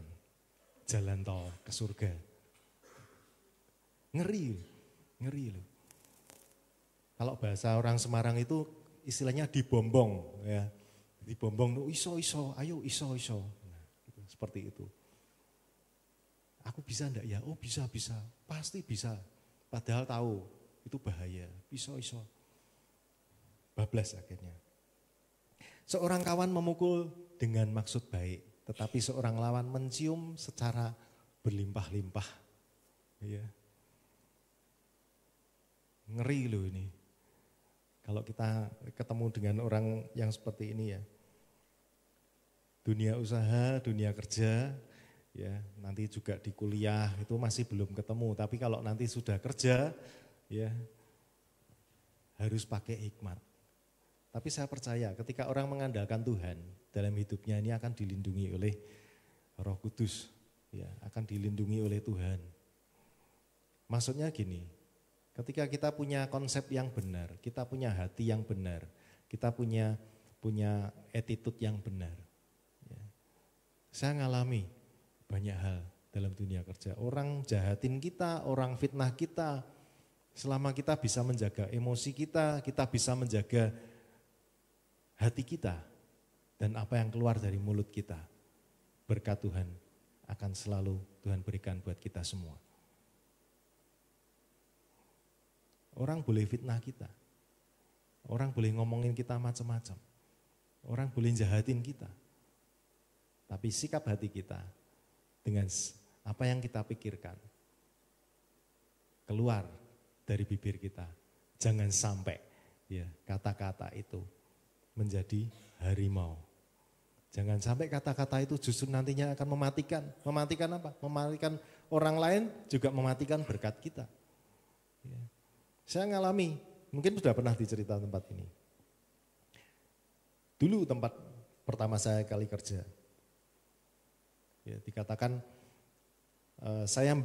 S5: Jalan tol ke surga. Ngeri loh. Kalau bahasa orang Semarang itu istilahnya dibombong ya. Dibombong tuh iso, ayo iso. Nah, gitu, seperti itu. Aku bisa enggak ya? Oh bisa. Pasti bisa. Padahal tahu itu bahaya. Iso. Bablas akhirnya. Seorang kawan memukul dengan maksud baik, tetapi seorang lawan mencium secara berlimpah-limpah. Ya. Ngeri loh ini. Kalau kita ketemu dengan orang yang seperti ini ya. Dunia usaha, dunia kerja, ya nanti juga di kuliah itu masih belum ketemu. Tapi kalau nanti sudah kerja, ya harus pakai hikmat. Tapi saya percaya ketika orang mengandalkan Tuhan dalam hidupnya ini akan dilindungi oleh Roh Kudus, ya akan dilindungi oleh Tuhan. Maksudnya gini, ketika kita punya konsep yang benar, kita punya hati yang benar, kita punya attitude yang benar. Ya. Saya ngalami banyak hal dalam dunia kerja. Orang jahatin kita, orang fitnah kita. Selama kita bisa menjaga emosi kita bisa menjaga hati kita dan apa yang keluar dari mulut kita. Berkat Tuhan akan selalu Tuhan berikan buat kita semua. Orang boleh fitnah kita. Orang boleh ngomongin kita macam-macam. Orang boleh jahatin kita. Tapi sikap hati kita dengan apa yang kita pikirkan keluar dari bibir kita. Jangan sampai ya kata-kata itu menjadi harimau. Jangan sampai kata-kata itu justru nantinya akan mematikan. Mematikan apa? Mematikan orang lain, juga mematikan berkat kita. Ya. Saya ngalami, mungkin sudah pernah dicerita tempat ini. Dulu tempat pertama saya kali kerja. Ya, dikatakan saya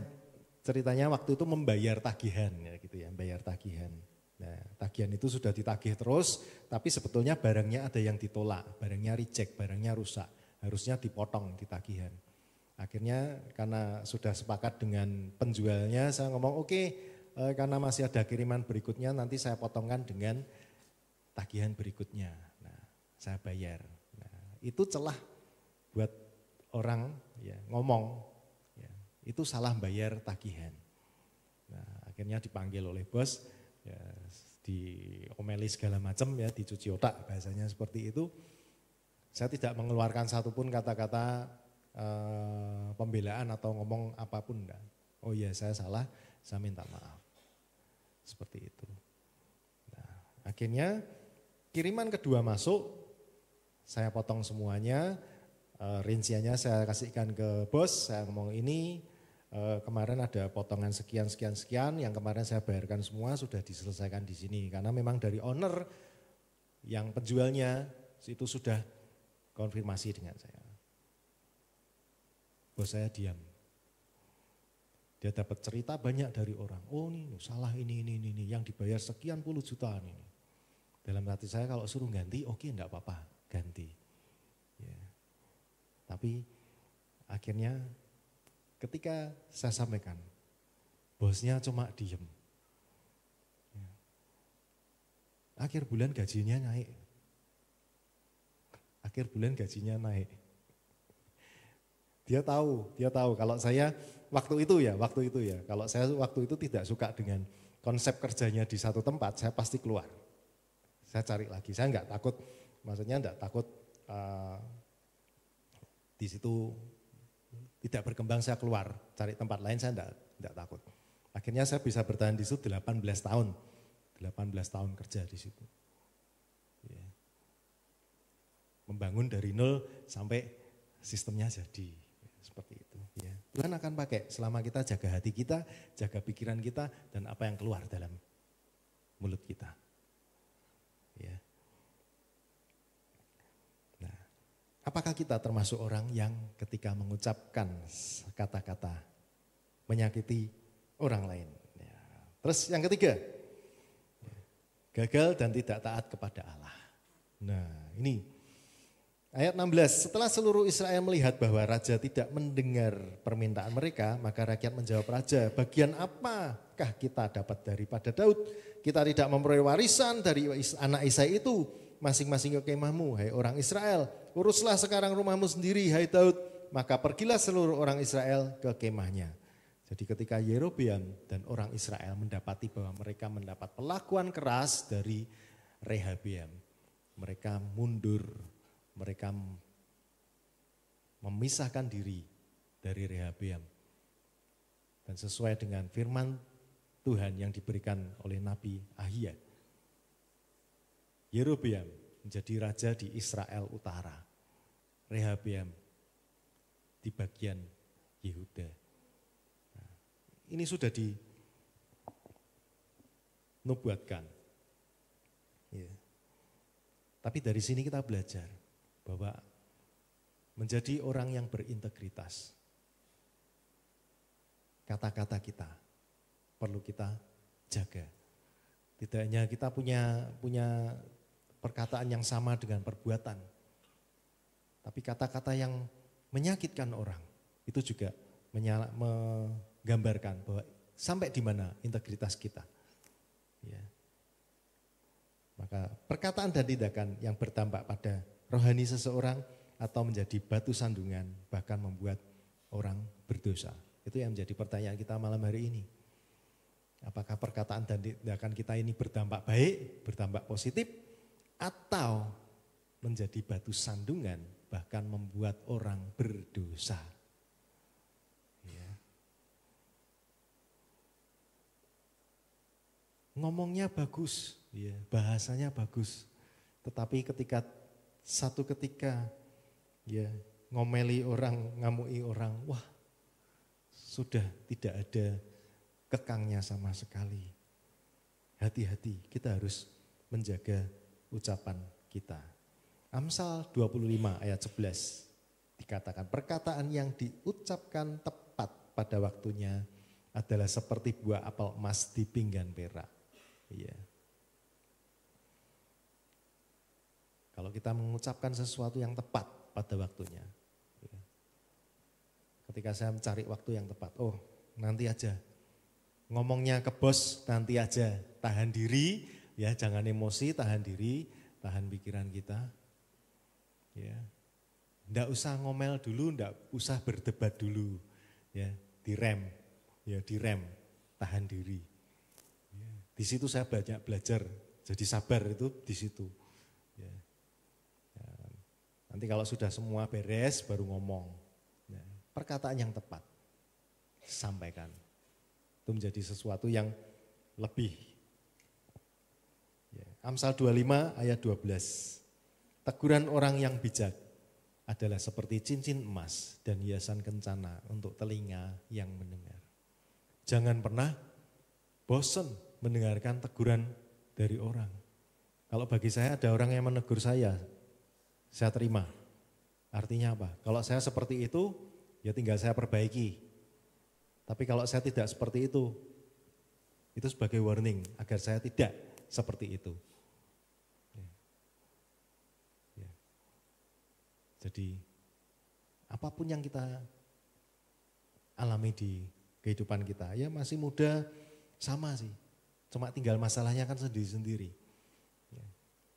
S5: ceritanya waktu itu membayar tagihan ya gitu ya, bayar tagihan. Nah, tagihan itu sudah ditagih terus, tapi sebetulnya barangnya ada yang ditolak, barangnya reject, barangnya rusak, harusnya dipotong di tagihan. Akhirnya karena sudah sepakat dengan penjualnya, saya ngomong oke, karena masih ada kiriman berikutnya, nanti saya potongkan dengan tagihan berikutnya. Nah, saya bayar. Nah, itu celah buat orang ya ngomong, ya, itu salah bayar tagihan. Nah, akhirnya dipanggil oleh bos. Ya, diomeli segala macam ya, dicuci otak bahasanya seperti itu. Saya tidak mengeluarkan satupun kata-kata pembelaan atau ngomong apapun enggak. Oh iya saya salah, saya minta maaf. Seperti itu. Nah, akhirnya kiriman kedua masuk, saya potong semuanya, rinciannya saya kasihkan ke bos, saya ngomong ini kemarin ada potongan sekian, yang kemarin saya bayarkan semua sudah diselesaikan di sini. Karena memang dari owner yang penjualnya itu sudah konfirmasi dengan saya. Bos saya diam. Dia dapat cerita banyak dari orang. Oh ini salah ini, yang dibayar sekian puluh jutaan ini. Dalam hati saya kalau suruh ganti, oke enggak apa-apa, ganti. Ya. Tapi akhirnya ketika saya sampaikan, bosnya cuma diem. Ya. Akhir bulan gajinya naik. Dia tahu kalau saya waktu itu ya, kalau saya waktu itu tidak suka dengan konsep kerjanya di satu tempat, saya pasti keluar. Saya cari lagi, saya enggak takut, maksudnya enggak takut di situ tidak berkembang saya keluar, cari tempat lain saya enggak takut. Akhirnya saya bisa bertahan di situ 18 tahun kerja di situ. Ya. Membangun dari nol sampai sistemnya jadi. Seperti itu. Ya. Tuhan akan pakai selama kita jaga hati kita, jaga pikiran kita, dan apa yang keluar dalam mulut kita. Ya. Nah, apakah kita termasuk orang yang ketika mengucapkan kata-kata menyakiti orang lain? Ya. Terus yang ketiga, gagal dan tidak taat kepada Allah. Nah, ini ayat 16, setelah seluruh Israel melihat bahwa raja tidak mendengar permintaan mereka, maka rakyat menjawab raja, bagian apakah kita dapat daripada Daud? Kita tidak memperoleh warisan dari anak Isai itu, masing-masing ke kemahmu, hai orang Israel. Uruslah sekarang rumahmu sendiri, hai Daud. Maka pergilah seluruh orang Israel ke kemahnya. Jadi ketika Yerobeam dan orang Israel mendapati bahwa mereka mendapat perlakuan keras dari Rehabeam, mereka mundur. Mereka memisahkan diri dari Rehabeam. Dan sesuai dengan firman Tuhan yang diberikan oleh Nabi Ahia, Yerobeam menjadi raja di Israel Utara, Rehabeam di bagian Yehuda. Nah, ini sudah dinubuatkan. Ya. Tapi dari sini kita belajar bahwa menjadi orang yang berintegritas, kata-kata kita perlu kita jaga. Tidak hanya kita punya perkataan yang sama dengan perbuatan, tapi kata-kata yang menyakitkan orang itu juga menggambarkan bahwa sampai di mana integritas kita. Ya. Maka perkataan dan tindakan yang berdampak pada rohani seseorang atau menjadi batu sandungan bahkan membuat orang berdosa. Itu yang menjadi pertanyaan kita malam hari ini. Apakah perkataan dan tindakan kita ini berdampak baik, berdampak positif, atau menjadi batu sandungan bahkan membuat orang berdosa. Ya. Ngomongnya bagus, ya, bahasanya bagus, tetapi satu ketika ya ngomeli orang, ngamui orang, wah sudah tidak ada kekangnya sama sekali. Hati-hati, kita harus menjaga ucapan kita. Amsal 25 ayat 11 dikatakan, perkataan yang diucapkan tepat pada waktunya adalah seperti buah apel emas di pinggan perak. Iya. Kalau kita mengucapkan sesuatu yang tepat pada waktunya. Ketika saya mencari waktu yang tepat, oh nanti aja. Ngomongnya ke bos nanti aja. Tahan diri, ya jangan emosi, tahan diri, tahan pikiran kita. Ya. Nggak usah ngomel dulu, nggak usah berdebat dulu. Ya, direm, tahan diri. Ya. Di situ saya banyak belajar, jadi sabar itu di situ. Nanti kalau sudah semua beres baru ngomong. Nah, perkataan yang tepat sampaikan. Itu menjadi sesuatu yang lebih. Ya, Amsal 25 ayat 12. Teguran orang yang bijak adalah seperti cincin emas dan hiasan kencana untuk telinga yang mendengar. Jangan pernah bosan mendengarkan teguran dari orang. Kalau bagi saya ada orang yang menegur saya terima. Artinya apa? Kalau saya seperti itu, ya tinggal saya perbaiki. Tapi kalau saya tidak seperti itu sebagai warning agar saya tidak seperti itu. Ya. Jadi apapun yang kita alami di kehidupan kita, ya masih muda sama sih. Cuma tinggal masalahnya kan sendiri-sendiri. Ya.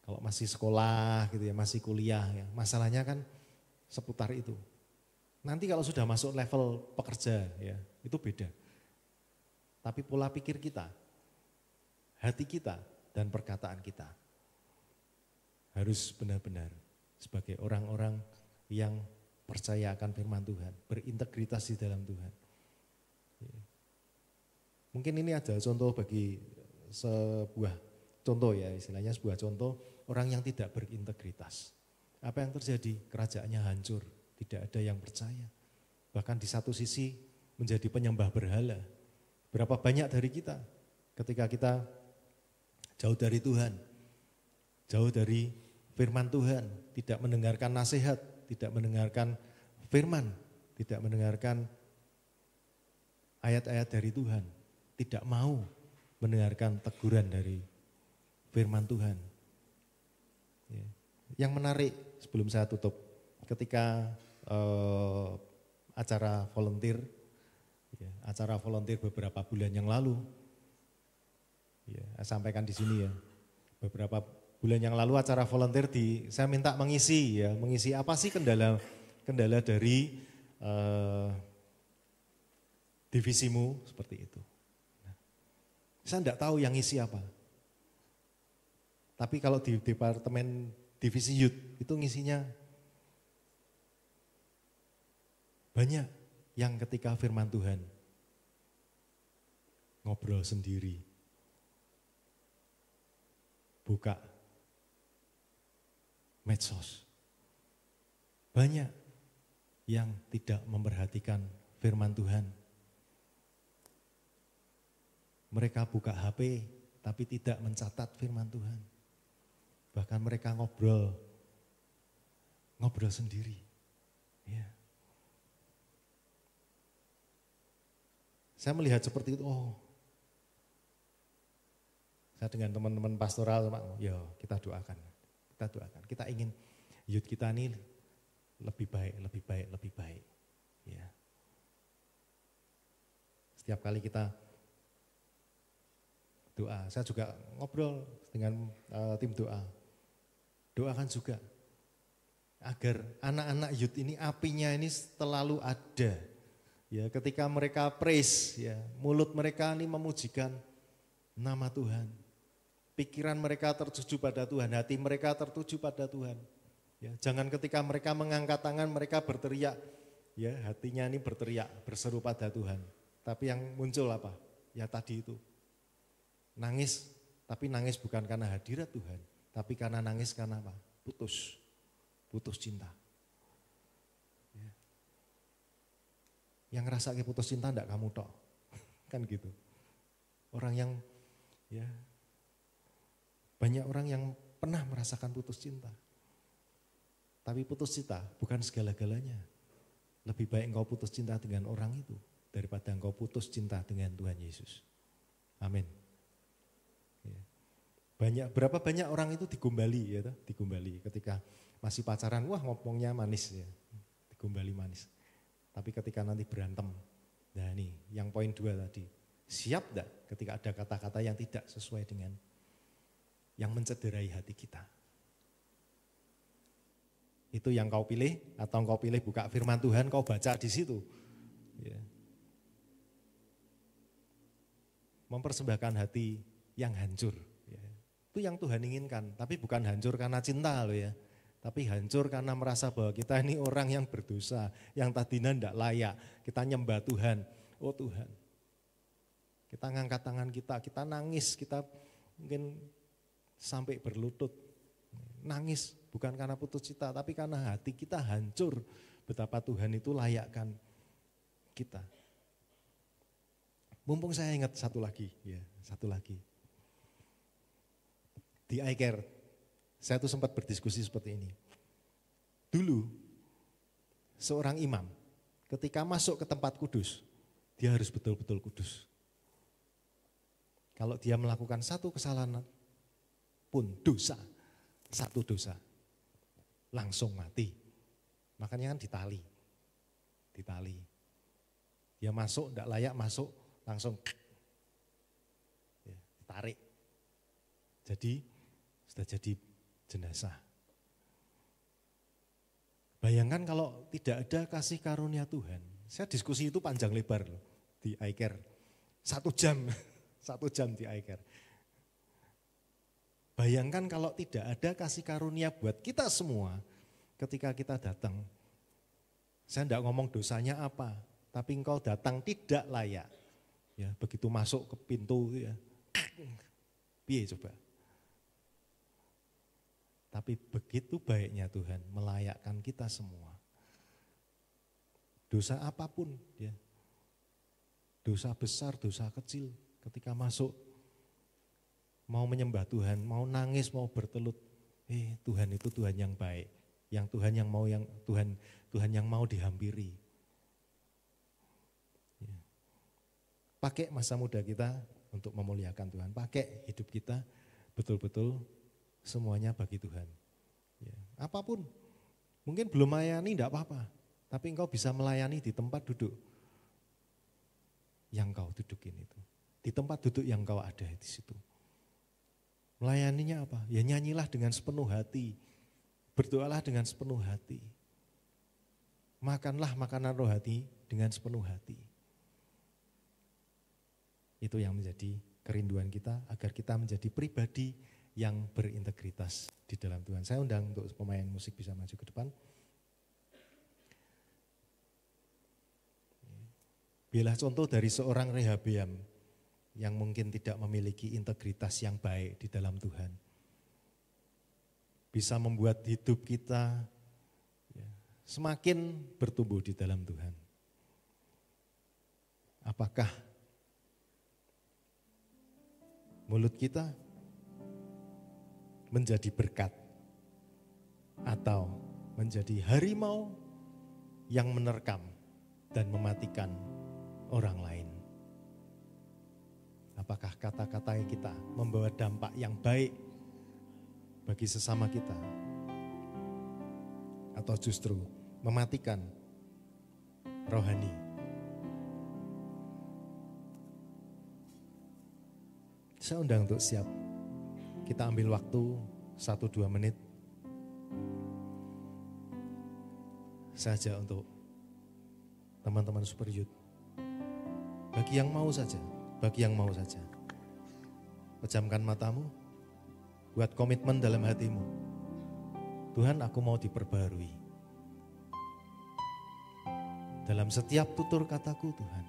S5: Kalau masih sekolah gitu ya, masih kuliah ya, masalahnya kan seputar itu. Nanti kalau sudah masuk level pekerja ya, itu beda. Tapi pola pikir kita, hati kita, dan perkataan kita harus benar-benar sebagai orang-orang yang percaya akan firman Tuhan, berintegritas di dalam Tuhan. Mungkin ini ada contoh bagi sebuah contoh ya, istilahnya sebuah contoh orang yang tidak berintegritas. Apa yang terjadi? Kerajaannya hancur, tidak ada yang percaya. Bahkan di satu sisi menjadi penyembah berhala. Berapa banyak dari kita ketika kita jauh dari Tuhan, jauh dari firman Tuhan, tidak mendengarkan nasihat, tidak mendengarkan firman, tidak mendengarkan ayat-ayat dari Tuhan, tidak mau mendengarkan teguran dari firman Tuhan. Yang menarik sebelum saya tutup, ketika acara volunteer beberapa bulan yang lalu, saya sampaikan di sini ya, beberapa bulan yang lalu acara volunteer saya minta mengisi apa sih kendala dari divisimu seperti itu. Saya tidak tahu yang ngisi apa. Tapi kalau di departemen divisi youth itu ngisinya banyak yang ketika firman Tuhan ngobrol sendiri, buka medsos. Banyak yang tidak memperhatikan firman Tuhan. Mereka buka HP tapi tidak mencatat firman Tuhan. Bahkan mereka ngobrol sendiri. Ya. Saya melihat seperti itu, saya dengan teman-teman pastoral, kita doakan. Kita ingin youth kita ini lebih baik. Ya. Setiap kali kita doa, saya juga ngobrol dengan tim doa. Doakan juga agar anak-anak youth ini apinya ini selalu ada. Ya, ketika mereka praise, ya, mulut mereka ini memujikan nama Tuhan. Pikiran mereka tertuju pada Tuhan, hati mereka tertuju pada Tuhan. Ya, jangan ketika mereka mengangkat tangan mereka berteriak, ya, hatinya ini berteriak, berseru pada Tuhan. Tapi yang muncul apa? Ya tadi itu. Nangis, tapi nangis bukan karena hadirat Tuhan, tapi karena nangis karena apa? Putus cinta. Ya. Yang ngerasa putus cinta enggak kamu tok, kan gitu. Orang yang, ya, banyak orang yang pernah merasakan putus cinta. Tapi putus cinta bukan segala-galanya. Lebih baik engkau putus cinta dengan orang itu daripada engkau putus cinta dengan Tuhan Yesus. Amin. Berapa banyak orang itu digombali, ya, digombali ketika masih pacaran, wah ngomongnya manis, ya, digombali manis. Tapi ketika nanti berantem, nah ini yang poin 2 tadi, siap enggak ketika ada kata-kata yang tidak sesuai dengan yang mencederai hati kita? Itu yang kau pilih, atau kau pilih buka firman Tuhan, kau baca di situ. Ya. Mempersembahkan hati yang hancur. Itu yang Tuhan inginkan, tapi bukan hancur karena cinta loh ya. Tapi hancur karena merasa bahwa kita ini orang yang berdosa, yang tadinya tidak layak. Kita nyembah Tuhan, oh Tuhan. Kita ngangkat tangan kita nangis, kita mungkin sampai berlutut. Nangis bukan karena putus cinta, tapi karena hati kita hancur. Betapa Tuhan itu layakkan kita. Mumpung saya ingat satu lagi. Di iCare, saya tuh sempat berdiskusi seperti ini. Dulu, seorang imam ketika masuk ke tempat kudus, dia harus betul-betul kudus. Kalau dia melakukan satu kesalahan pun dosa, satu dosa, langsung mati. Makanya kan ditali. Dia masuk, tidak layak masuk, langsung ditarik. Jadi sudah jadi jenazah. Bayangkan kalau tidak ada kasih karunia Tuhan. Saya diskusi itu panjang lebar loh di iCare. 1 jam, 1 jam di iCare. Bayangkan kalau tidak ada kasih karunia buat kita semua ketika kita datang. Saya tidak ngomong dosanya apa, tapi engkau datang tidak layak. Ya, begitu masuk ke pintu ya. Piye coba? Tapi begitu baiknya Tuhan melayakkan kita semua. Dosa apapun, ya. Dosa besar, dosa kecil, ketika masuk mau menyembah Tuhan, mau nangis, mau bertelut, Tuhan itu Tuhan yang baik, yang Tuhan yang mau Tuhan yang mau dihampiri. Ya. Pakai masa muda kita untuk memuliakan Tuhan, pakai hidup kita betul-betul semuanya bagi Tuhan. Ya, apapun, mungkin belum melayani tidak apa-apa, tapi engkau bisa melayani di tempat duduk yang kau dudukin itu. Di tempat duduk yang kau ada di situ. Melayaninya apa? Ya nyanyilah dengan sepenuh hati, berdoalah dengan sepenuh hati. Makanlah makanan rohani dengan sepenuh hati. Itu yang menjadi kerinduan kita agar kita menjadi pribadi yang berintegritas di dalam Tuhan. Saya undang untuk pemain musik bisa maju ke depan. Biarlah contoh dari seorang Rehabeam yang mungkin tidak memiliki integritas yang baik di dalam Tuhan. Bisa membuat hidup kita semakin bertumbuh di dalam Tuhan. Apakah mulut kita menjadi berkat atau menjadi harimau yang menerkam dan mematikan orang lain? Apakah kata-kata kita membawa dampak yang baik bagi sesama kita atau justru mematikan rohani? Saya undang untuk siap. Kita ambil waktu 1-2 menit saja untuk teman-teman Super Youth. Bagi yang mau saja, Pejamkan matamu, buat komitmen dalam hatimu. Tuhan, aku mau diperbarui. Dalam setiap tutur kataku Tuhan.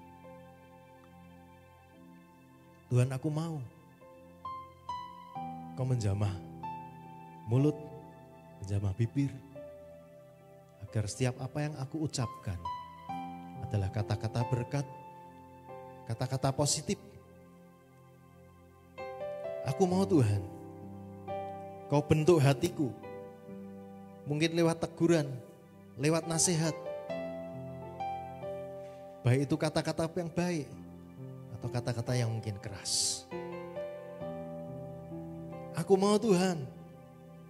S5: Tuhan, aku mau Kau menjamah mulut, menjamah bibir, agar setiap apa yang aku ucapkan adalah kata-kata berkat, kata-kata positif. Aku mau Tuhan, Kau bentuk hatiku, mungkin lewat teguran, lewat nasihat, baik itu kata-kata yang baik atau kata-kata yang mungkin keras. Aku mau Tuhan,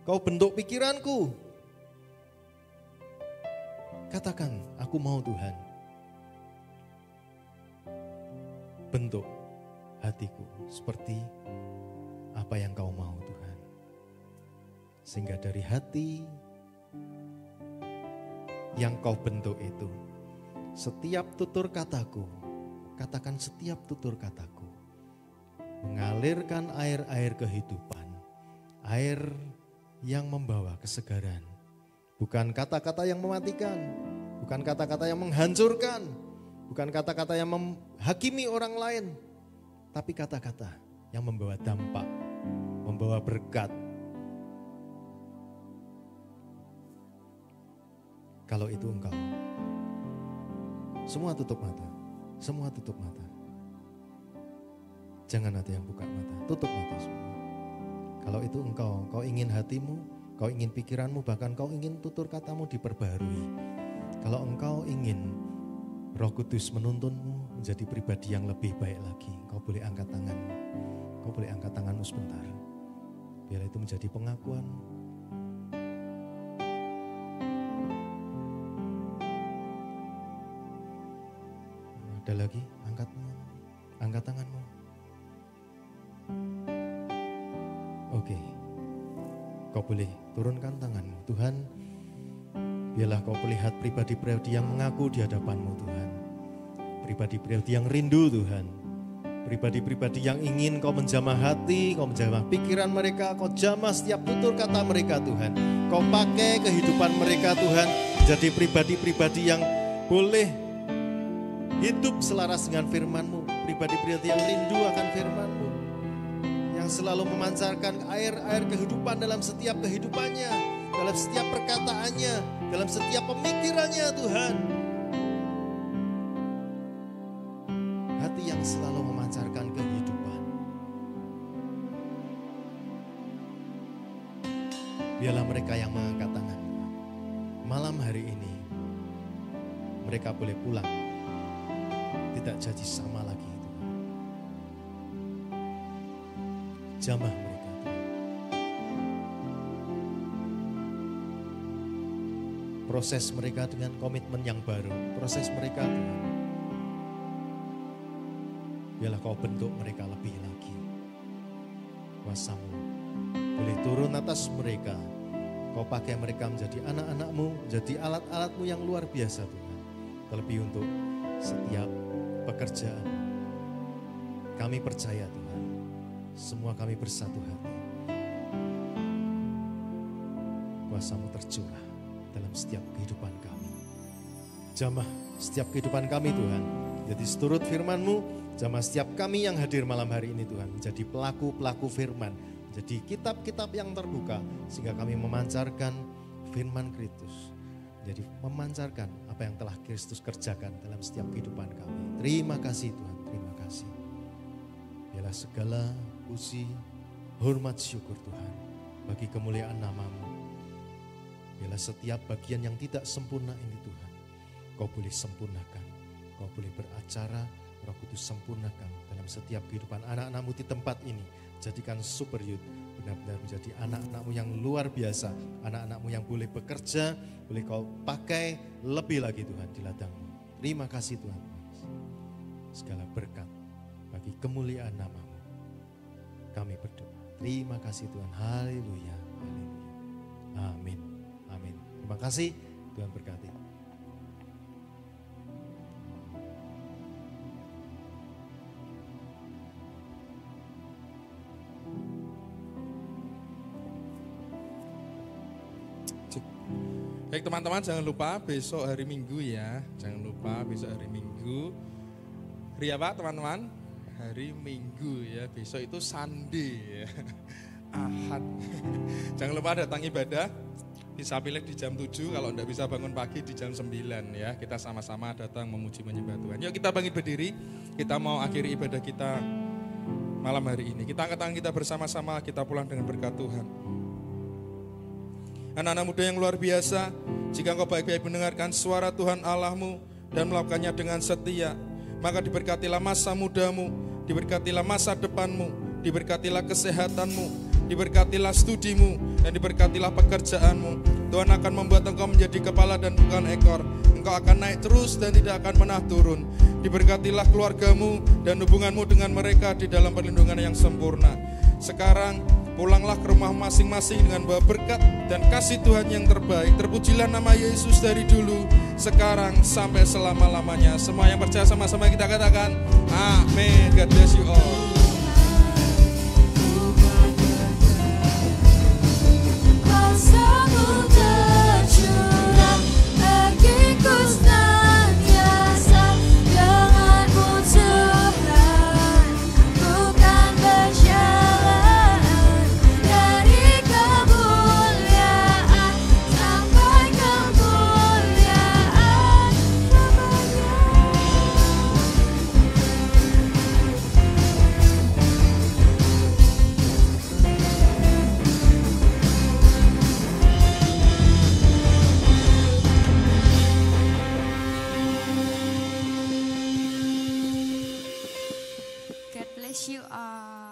S5: Kau bentuk pikiranku. Katakan, aku mau Tuhan, bentuk hatiku seperti apa yang Kau mau Tuhan. Sehingga dari hati yang Kau bentuk itu, setiap tutur kataku, katakan setiap tutur kataku, mengalirkan air-air kehidupan, air yang membawa kesegaran, Bukan kata-kata yang mematikan, bukan kata-kata yang menghancurkan, bukan kata-kata yang menghakimi orang lain, tapi kata-kata yang membawa dampak, membawa berkat. Kalau itu engkau, semua tutup mata, semua tutup mata. Jangan ada yang buka mata, tutup mata semua. Kalau itu engkau ingin hatimu, kau ingin pikiranmu, bahkan kau ingin tutur katamu diperbarui. Kalau engkau ingin Roh Kudus menuntunmu menjadi pribadi yang lebih baik lagi, kau boleh angkat tanganmu. Kau boleh angkat tanganmu sebentar. Biar itu menjadi pengakuan. Ada lagi, angkat tanganmu. Oke, kau boleh turunkan tanganmu. Tuhan, biarlah kau melihat pribadi-pribadi yang mengaku di hadapan-Mu Tuhan. Pribadi-pribadi yang rindu Tuhan. Pribadi-pribadi yang ingin kau menjamah hati, kau menjamah pikiran mereka, kau jamah setiap tutur kata mereka Tuhan. Kau pakai kehidupan mereka Tuhan, jadi pribadi-pribadi yang boleh hidup selaras dengan firman-Mu. Pribadi-pribadi yang rindu akan firman-Mu. Yang selalu memancarkan air-air kehidupan dalam setiap kehidupannya, dalam setiap perkataannya, dalam setiap pemikirannya Tuhan. Hati yang selalu memancarkan kehidupan. Biarlah mereka yang mengangkat tangan. Malam hari ini mereka boleh pulang. Tidak jadi sama lagi Tuhan. Jamah mereka Tuhan. Proses mereka dengan komitmen yang baru. Proses mereka Tuhan. Biarlah kau bentuk mereka lebih lagi. Kuasa-Mu boleh turun atas mereka. Kau pakai mereka menjadi anak-anak-Mu, menjadi alat-alat-Mu yang luar biasa Tuhan. Terlebih untuk setiap pekerjaan. Kami percaya Tuhan, semua kami bersatu hati. Kuasa-Mu tercurah dalam setiap kehidupan kami. Jamah setiap kehidupan kami Tuhan. Jadi seturut firman-Mu, jamah setiap kami yang hadir malam hari ini Tuhan. Menjadi pelaku-pelaku firman. Jadi kitab-kitab yang terbuka. Sehingga kami memancarkan firman Kristus. Jadi memancarkan apa yang telah Kristus kerjakan dalam setiap kehidupan kami. Terima kasih Tuhan, terima kasih. Biarlah segala puji, hormat, syukur Tuhan bagi kemuliaan nama-Mu. Biarlah setiap bagian yang tidak sempurna ini Tuhan, Kau boleh sempurnakan. Kau boleh beracara, Roh Kudus sempurnakan dalam setiap kehidupan anak-anak-Mu di tempat ini. Jadikan super youth benar-benar menjadi anak-anak-Mu yang luar biasa. Anak-anak-Mu yang boleh bekerja, boleh Kau pakai lebih lagi Tuhan di ladang-Mu. Terima kasih Tuhan. Segala berkat bagi kemuliaan nama-Mu. Kami berdoa. Terima kasih Tuhan. Haleluya. Haleluya. Amin. Amin. Terima kasih. Tuhan berkati.
S7: Baik teman-teman, jangan lupa besok hari Minggu ya. Jangan lupa besok hari Minggu. Hari apa teman-teman? Hari Minggu ya. Besok itu Sunday ya. Ahad. Jangan lupa datang ibadah. Bisa pilih di jam 7, kalau tidak bisa bangun pagi di jam 9 ya. Kita sama-sama datang memuji menyembah Tuhan. Yuk kita bangkit berdiri. Kita mau akhiri ibadah kita malam hari ini. Kita angkat tangan kita bersama-sama, kita pulang dengan berkat Tuhan. Anak-anak muda yang luar biasa, jika engkau baik-baik mendengarkan suara Tuhan Allahmu dan melakukannya dengan setia, maka diberkatilah masa mudamu, diberkatilah masa depanmu, diberkatilah kesehatanmu, diberkatilah studimu, dan diberkatilah pekerjaanmu. Tuhan akan membuat engkau menjadi kepala dan bukan ekor. Engkau akan naik terus dan tidak akan pernah turun. Diberkatilah keluargamu dan hubunganmu dengan mereka di dalam perlindungan yang sempurna. Sekarang pulanglah ke rumah masing-masing dengan bawa berkat dan kasih Tuhan yang terbaik. Terpujilah nama Yesus dari dulu, sekarang, sampai selama-lamanya. Semua yang percaya sama-sama kita katakan, amin. God bless you all.
S8: Kuasa-Mu tercurah.
S1: Tuhan.